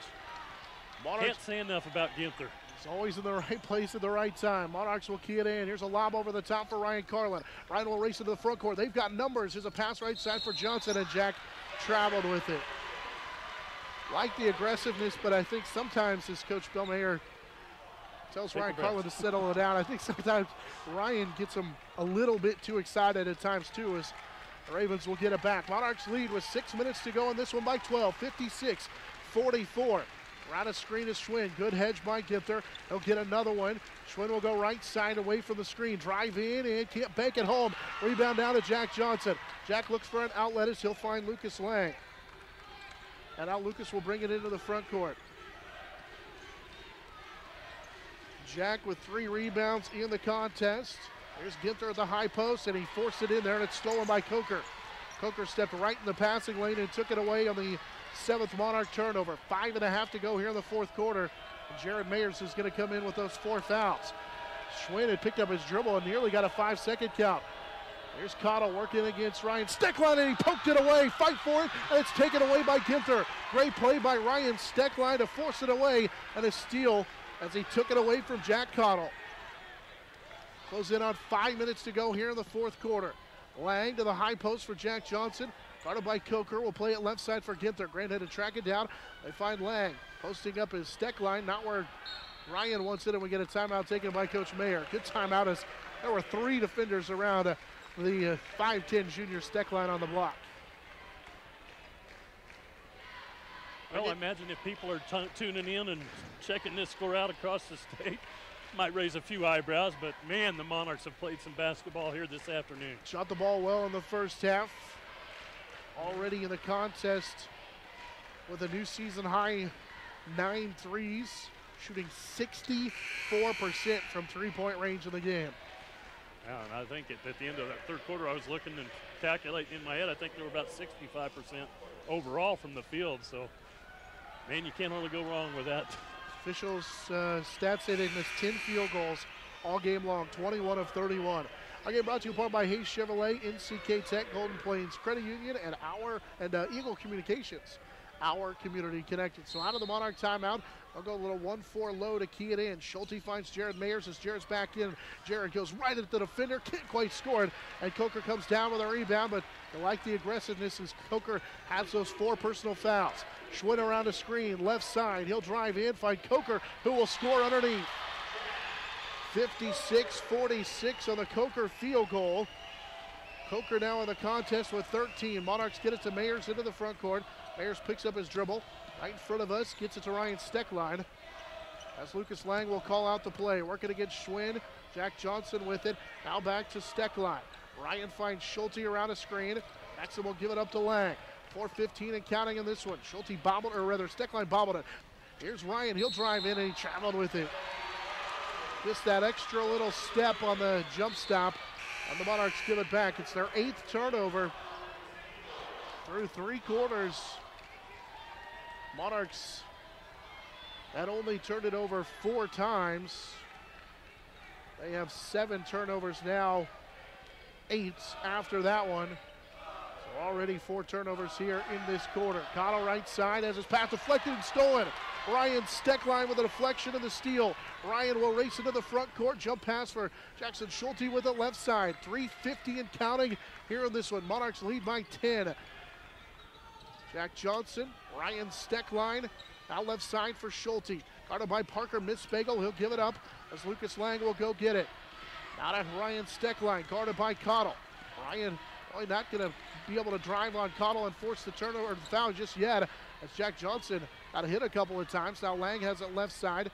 Can't say enough about Ginther. He's always in the right place at the right time. Monarchs will key it in. Here's a lob over the top for Ryan Carlin. Ryan will race into the front court. They've got numbers. Here's a pass right side for Johnson, and Jack traveled with it. Like the aggressiveness, but I think sometimes, as Coach Bill Mayer tells Ryan Carlin to settle it down, I think sometimes Ryan gets him a little bit too excited at times too, as the Ravens will get it back. Monarchs lead with 6 minutes to go in this one by 12, 56-44. Right of screen is Schwinn. Good hedge by Ginther. He'll get another one. Schwinn will go right side away from the screen. Drive in and can't bank it home. Rebound down to Jack Johnson. Jack looks for an outlet as he'll find Lucas Lang. And now Lucas will bring it into the front court. Jack with 3 rebounds in the contest. Here's Ginther at the high post, and he forced it in there, and it's stolen by Coker. Coker stepped right in the passing lane and took it away on the 7th Monarch turnover. 5.5 to go here in the 4th quarter. And Jared Mayers is going to come in with those 4 fouls. Schwinn had picked up his dribble and nearly got a 5-second count. Here's Cottle working against Ryan Steckline, and he poked it away. Fight for it, and it's taken away by Ginther. Great play by Ryan Steckline to force it away, and a steal as he took it away from Jack Cottle. Close in on 5 minutes to go here in the 4th quarter. Lang to the high post for Jack Johnson. Guarded by Coker, will play it left side for Ginther. Grant had to track it down. They find Lang posting up his Steckline, not where Ryan wants it, and we get a timeout taken by Coach Mayer. Good timeout as there were 3 defenders around the 5'10 junior Steckline on the block. Well, I imagine if people are tuning in and checking this score out across the state, might raise a few eyebrows, but man, the Monarchs have played some basketball here this afternoon. Shot the ball well in the first half. Already in the contest with a new season high 9 threes, shooting 64% from 3-point range in the game. Yeah, and I think at the end of that 3rd quarter, I was looking and calculating in my head, I think they were about 65% overall from the field. So, man, you can't really go wrong with that. Officials' stats say they've missed 10 field goals all game long, 21 of 31. Our game brought to you in part by Hayes Chevrolet, NCK Tech, Golden Plains Credit Union, and Eagle Communications. Our community connected. So out of the Monarch timeout, I'll go a little 1-4 low to key it in. Schulte finds Jared Mayers as Jared's back in. Jared goes right at the defender, can't quite score it, and Coker comes down with a rebound, but I like the aggressiveness as Coker has those 4 personal fouls. Schwinn around the screen, left side, he'll drive in, find Coker, who will score underneath. 56-46 on the Coker field goal. Coker now in the contest with 13. Monarchs get it to Mayers into the front court. Mayers picks up his dribble right in front of us, gets it to Ryan Steckline. As Lucas Lang will call out the play. Working against Schwinn. Jack Johnson with it. Now back to Steckline. Ryan finds Schulte around a screen. Maxim will give it up to Lang. 4:15 and counting in this one. Schulte bobbled, or rather Steckline bobbled it. Here's Ryan, he'll drive in and he traveled with it. Just that extra little step on the jump stop, and the Monarchs give it back. It's their 8th turnover through 3 quarters. Monarchs had only turned it over 4 times. They have 7 turnovers now, 8 after that one. So already 4 turnovers here in this quarter. Cottle right side has his pass deflected and stolen. Ryan Steckline with a deflection and the steal. Ryan will race into the front court. Jump pass for Jackson Schulte with it left side. 3:50 and counting here in this one. Monarchs lead by 10. Jack Johnson, Ryan Steckline, now left side for Schulte. Guarded by Parker Mitzbagel. He'll give it up as Lucas Lang will go get it. Now to Ryan Steckline, guarded by Cottle. Ryan probably not going to be able to drive on Cottle and force the turnover or the foul just yet, as Jack Johnson got hit a couple of times. Now Lang has it left side.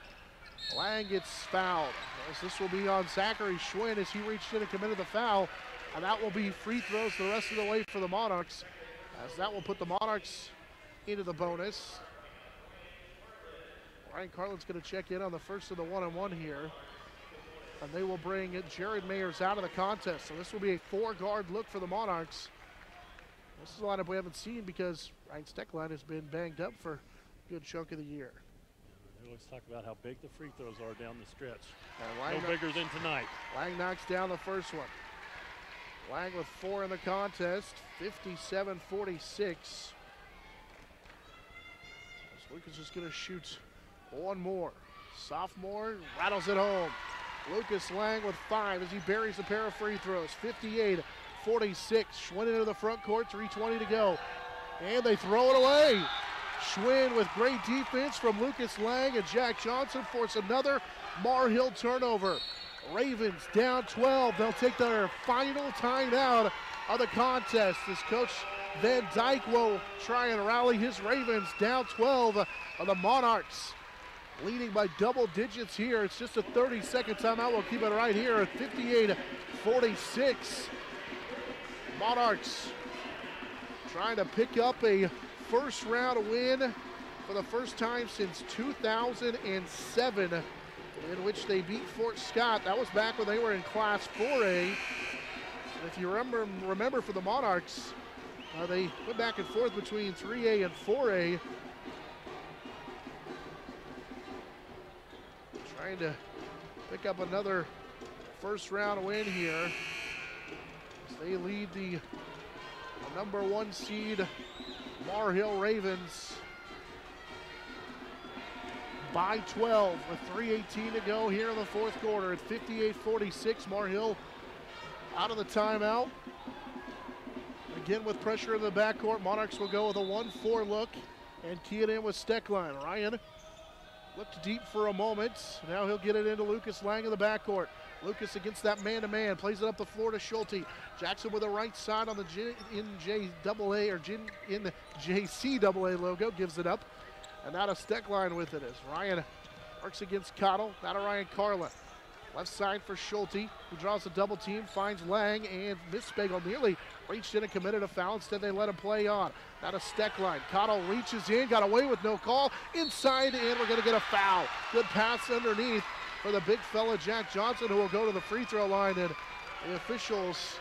Lang gets fouled. As this will be on Zachary Schwinn as he reached in and committed the foul. And that will be free throws the rest of the way for the Monarchs, as that will put the Monarchs into the bonus. Ryan Carlin's going to check in on the first of the 1-on-1 here. And they will bring Jared Mayers out of the contest. So this will be a 4-guard look for the Monarchs. This is a lineup we haven't seen because Ryan Steckline has been banged up for a good chunk of the year. Let's talk about how big the free throws are down the stretch. No bigger than tonight. Lang knocks down the first one. Lang with 4 in the contest, 57-46. Lucas is going to shoot one more. Sophomore rattles it home. Lucas Lang with 5 as he buries a pair of free throws. 58-46. Schwinn into the front court, 3:20 to go. And they throw it away. Schwinn with great defense from Lucas Lang, and Jack Johnson force another Mar Hill turnover. Ravens down 12. They'll take their final timeout of the contest as Coach Van Dyke will try and rally his Ravens down 12 of the Monarchs. Leading by double digits here. It's just a 30-second timeout. We'll keep it right here at 58-46. Monarchs trying to pick up a first round win for the first time since 2007, in which they beat Fort Scott. That was back when they were in Class 4A. And if you remember for the Monarchs, they went back and forth between 3A and 4A. Trying to pick up another first round win here as they lead the number 1 seed Mar Hill Ravens by 12 with 3:18 to go here in the fourth quarter. At 58-46, Mar Hill out of the timeout. Again with pressure in the backcourt, Monarchs will go with a 1-4 look and key it in with Steckline. Ryan looked deep for a moment. Now he'll get it into Lucas Lang in the backcourt. Lucas against that man-to-man, plays it up the floor to Schulte. Jackson with the right side on the JCAA logo, gives it up. And now to Steckline with it as Ryan works against Cottle. Now to Ryan Carlin. Left side for Schulte, who draws a double team, finds Lang, and Mispagel nearly reached in and committed a foul. Instead, they let him play on. Now to Steckline. Cottle reaches in, got away with no call. Inside, and we're going to get a foul. Good pass underneath for the big fella, Jack Johnson, who will go to the free throw line. And the officials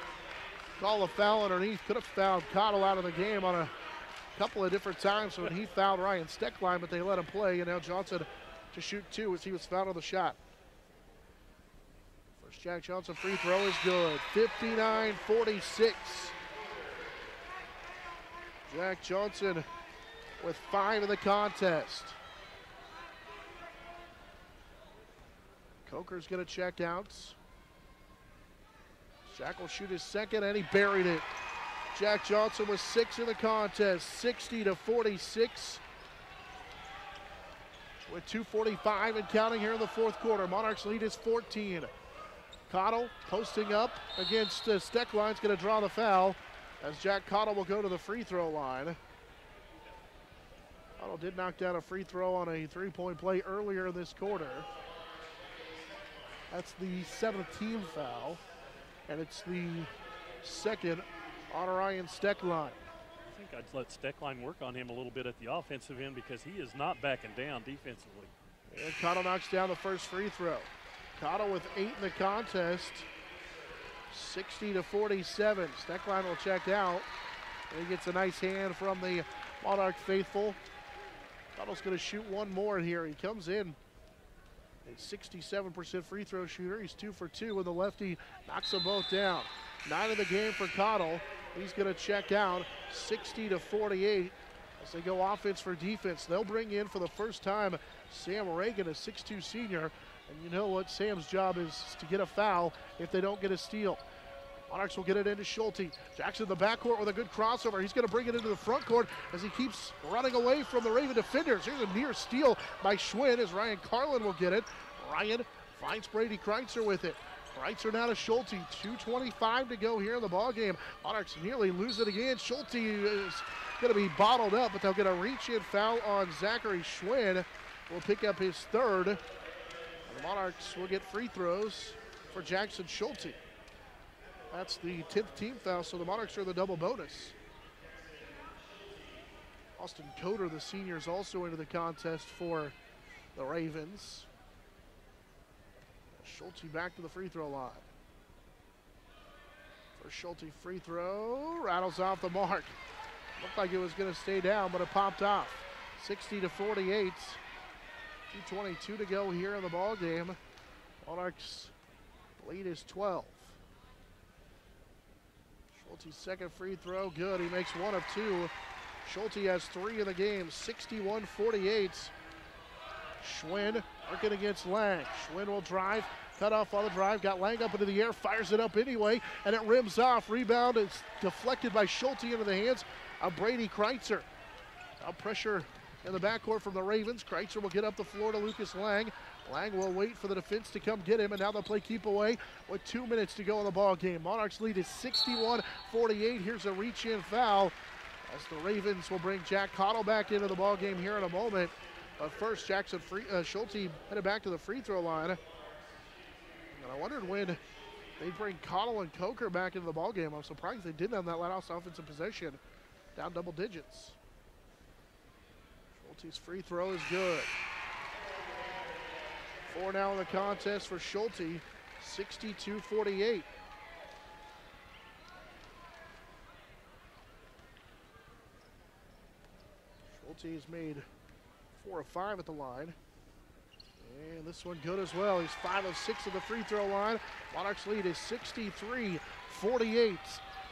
call a foul underneath. Could have fouled Cottle out of the game on a couple of different times when he fouled Ryan Steckline, but they let him play. And now Johnson to shoot 2 as he was fouled on the shot. Jack Johnson free throw is good. 59-46. Jack Johnson with 5 in the contest. Coker's going to check out. Jack will shoot his second, and he buried it. Jack Johnson with 6 in the contest. 60-46. With 2:45 and counting here in the fourth quarter. Monarchs lead is 14. Cottle posting up against Steckline's going to draw the foul as Jack Cottle will go to the free throw line. Cottle did knock down a free throw on a 3-point play earlier in this quarter. That's the 7th team foul, and it's the second on Ryan Steckline. I think I'd let Steckline work on him a little bit at the offensive end because he is not backing down defensively. And Cottle knocks down the first free throw. Cottle with 8 in the contest, 60-47. Steckline will check out. And he gets a nice hand from the Monarch faithful. Cottle's going to shoot one more here. He comes in a 67% free throw shooter. He's 2 for 2 with the lefty, knocks them both down. 9 in the game for Cottle. He's going to check out 60-48 as they go offense for defense. They'll bring in for the first time Sam Reagan, a 6'2 senior. And you know what Sam's job is to get a foul if they don't get a steal. Monarchs will get it into Schulte. Jackson in the backcourt with a good crossover. He's going to bring it into the front court as he keeps running away from the Raven defenders. Here's a near steal by Schwinn as Ryan Carlin will get it. Ryan finds Brady Kreitzer with it. Kreitzer now to Schulte. 2:25 to go here in the ballgame. Monarchs nearly lose it again. Schulte is going to be bottled up, but they'll get a reach-in foul on Zachary Schwinn. Will pick up his 3rd. The Monarchs will get free throws for Jackson Schulte. That's the 10th team foul, so the Monarchs are the double bonus. Austin Coder, the senior, is also into the contest for the Ravens. Schulte back to the free throw line. First Schulte free throw, rattles off the mark. Looked like it was going to stay down, but it popped off. 60-48. 2:22 to go here in the ball game. Monarchs lead is 12. Schulte's second free throw, good. He makes 1 of 2. Schulte has 3 in the game. 61-48. Schwinn working against Lang. Schwinn will drive, cut off on the drive, got Lang up into the air, fires it up anyway, and it rims off. Rebound is deflected by Schulte into the hands of Brady Kreitzer. Now pressure in the backcourt from the Ravens. Kreitzer will get up the floor to Lucas Lang. Lang will wait for the defense to come get him, and now they'll play keep away with 2 minutes to go in the ball game. Monarchs lead is 61-48. Here's a reach-in foul as the Ravens will bring Jack Cottle back into the ball game here in a moment. But first, Schulte headed back to the free throw line. And I wondered when they bring Cottle and Coker back into the ball game. I'm surprised they didn't on that last offensive possession. Down double digits. Schulte's free throw is good. 4 now in the contest for Schulte, 62-48. Schulte has made 4 of 5 at the line. And this one good as well. He's 5 of 6 at the free throw line. Monarchs lead is 63-48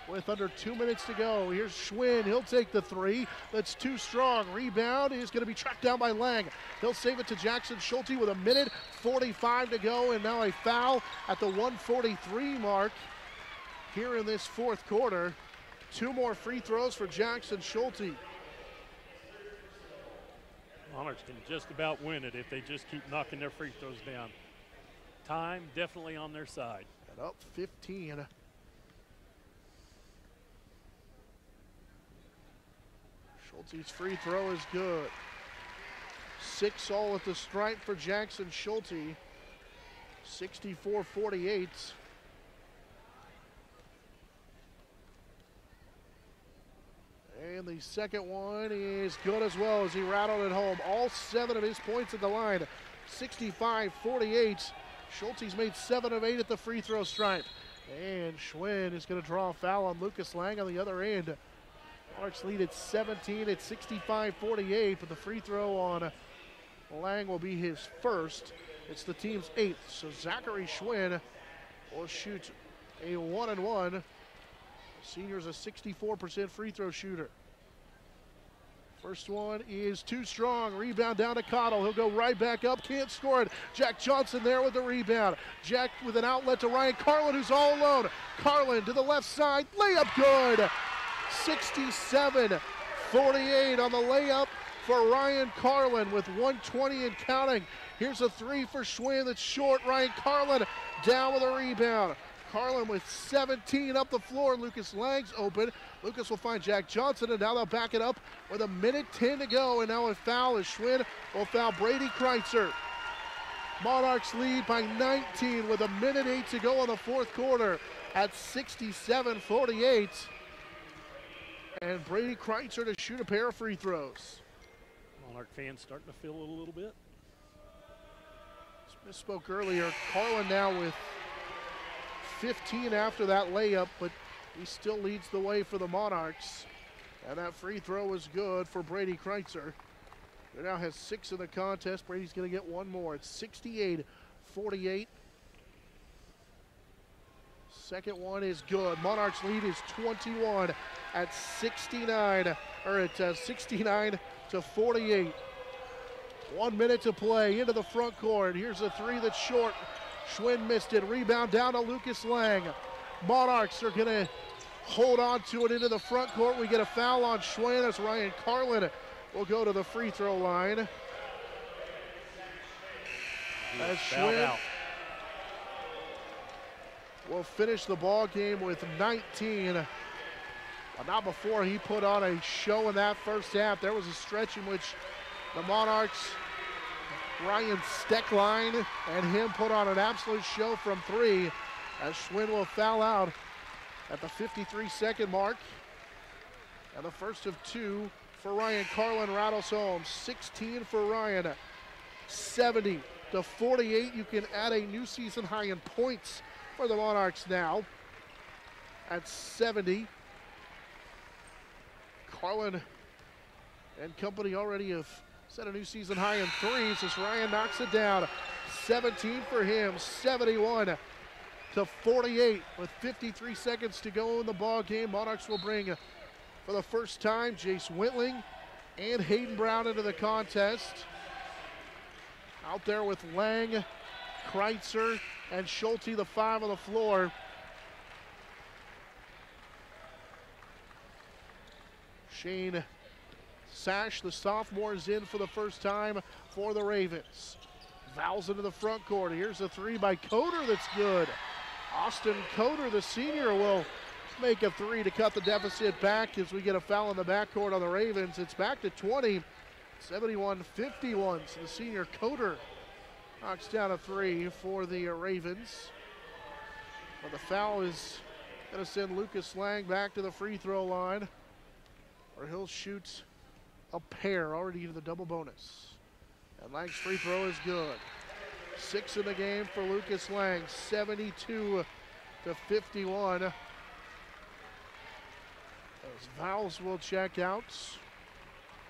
with under 2 minutes to go. Here's Schwinn. He'll take the three. That's too strong. Rebound is going to be tracked down by Lang. He'll save it to Jackson Schulte with 1:45 to go, and now a foul at the 1:43 mark here in this fourth quarter. 2 more free throws for Jackson Schulte. Monarchs can just about win it if they just keep knocking their free throws down. Time definitely on their side. And up 15. Schulte's free throw is good. 6 all at the stripe for Jackson Schulte. 64-48. And the second one is good as well as he rattled it home. All 7 of his points at the line. 65-48. Schulte's made 7 of 8 at the free throw stripe. And Schwinn is going to draw a foul on Lucas Lang on the other end. Monarchs lead at 17 at 65-48, but the free throw on Lang will be his first. It's the team's 8th. So Zachary Schwinn will shoot a 1-and-1. Senior's a 64% free throw shooter. First one is too strong. Rebound down to Cottle. He'll go right back up. Can't score it. Jack Johnson there with the rebound. Jack with an outlet to Ryan Carlin, who's all alone. Carlin to the left side. Layup good. 67-48 on the layup for Ryan Carlin with 1:20 and counting. Here's a 3 for Schwinn that's short. Ryan Carlin down with a rebound. Carlin with 17 up the floor. Lucas Lang's open. Lucas will find Jack Johnson, and now they'll back it up with 1:10 to go. And now a foul as Schwinn will foul Brady Kreitzer. Monarchs lead by 19 with 1:08 to go in the fourth quarter at 67-48. And Brady Kreitzer to shoot a pair of free throws. Monarch fans starting to feel it a little bit. Misspoke earlier. Carlin now with 15 after that layup, but he still leads the way for the Monarchs. And that free throw is good for Brady Kreitzer. He now has 6 in the contest. Brady's going to get 1 more. It's 68-48. Second one is good. Monarchs lead is 21 at 69, or at 69-48. 1 minute to play into the front court. Here's a 3 that's short. Schwinn missed it. Rebound down to Lucas Lang. Monarchs are going to hold on to it into the front court. We get a foul on Schwinn as Ryan Carlin will go to the free throw line. As Schwinn will finish the ball game with 19. But not before he put on a show in that first half. There was a stretch in which the Monarchs, Ryan Steckline and him put on an absolute show from 3 as Schwinn will foul out at the 53-second mark. And the first of 2 for Ryan Carlin rattles home. 16 for Ryan. 70-48. You can add a new season high in points for the Monarchs now at 70. Carlin and company already have set a new season high in threes as Ryan knocks it down. 17 for him, 71-48 with 53 seconds to go in the ball game. Monarchs will bring, for the first time, Jace Wintling and Hayden Brown into the contest. Out there with Lang, Kreitzer, and Schulte, the 5 on the floor. Shane Sash, the sophomore, is in for the first time for the Ravens. Fouls into the front court. Here's a 3 by Coder that's good. Austin Coder, the senior, will make a 3 to cut the deficit back as we get a foul in the backcourt on the Ravens. It's back to 20, 71-51. So the senior Coder knocks down a 3 for the Ravens. But the foul is going to send Lucas Lang back to the free throw line, where he'll shoot a pair already to the double bonus. And Lang's free throw is good. 6 in the game for Lucas Lang, 72-51. Those Vowles will check out.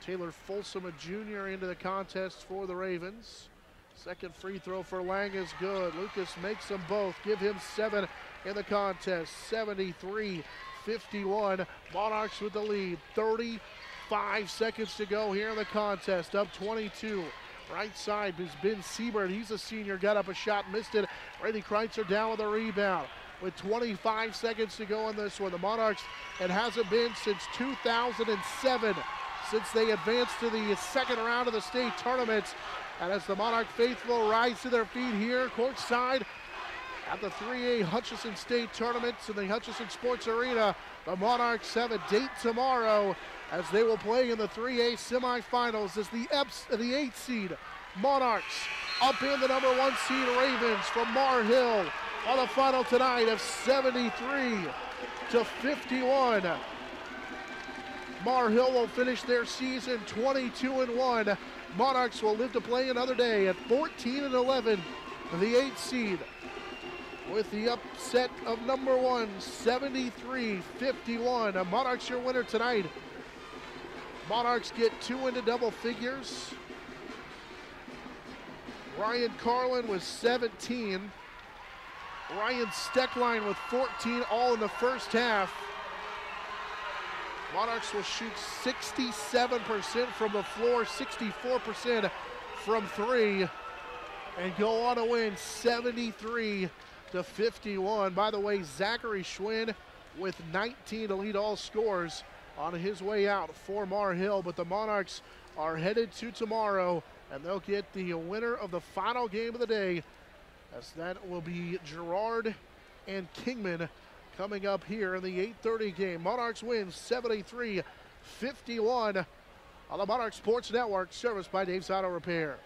Taylor Folsom, a junior, into the contest for the Ravens. Second free throw for Lang is good. Lucas makes them both. Give him 7 in the contest. 73-51. Monarchs with the lead. 35 seconds to go here in the contest. Up 22. Right side is Ben Siebert. He's a senior. Got up a shot, missed it. Brady Kreitzer down with a rebound. With 25 seconds to go in this one, the Monarchs, it hasn't been since 2007 since they advanced to the second round of the state tournament. And as the Monarch faithful rise to their feet here courtside at the 3A Hutchinson State Tournaments in the Hutchinson Sports Arena, the Monarchs have a date tomorrow as they will play in the 3A semifinals as the 8th seed Monarchs up in the number 1 seed Ravens from Mar Hill on the final tonight of 73-51. Mar Hill will finish their season 22-1. Monarchs will live to play another day at 14-11, the 8th seed, with the upset of number 1, 73-51. Monarchs your winner tonight. Monarchs get 2 into double figures. Ryan Carlin with 17. Ryan Steckline with 14, all in the first half. Monarchs will shoot 67% from the floor, 64% from 3, and go on to win 73-51. By the way, Zachary Schwinn with 19 to lead all scorers on his way out for Mar Hill. But the Monarchs are headed to tomorrow, and they'll get the winner of the final game of the day, as that will be Girard and Kingman coming up here in the 8:30 game. Monarchs win 73-51 on the Monarch Sports Network, serviced by Dave's Auto Repair.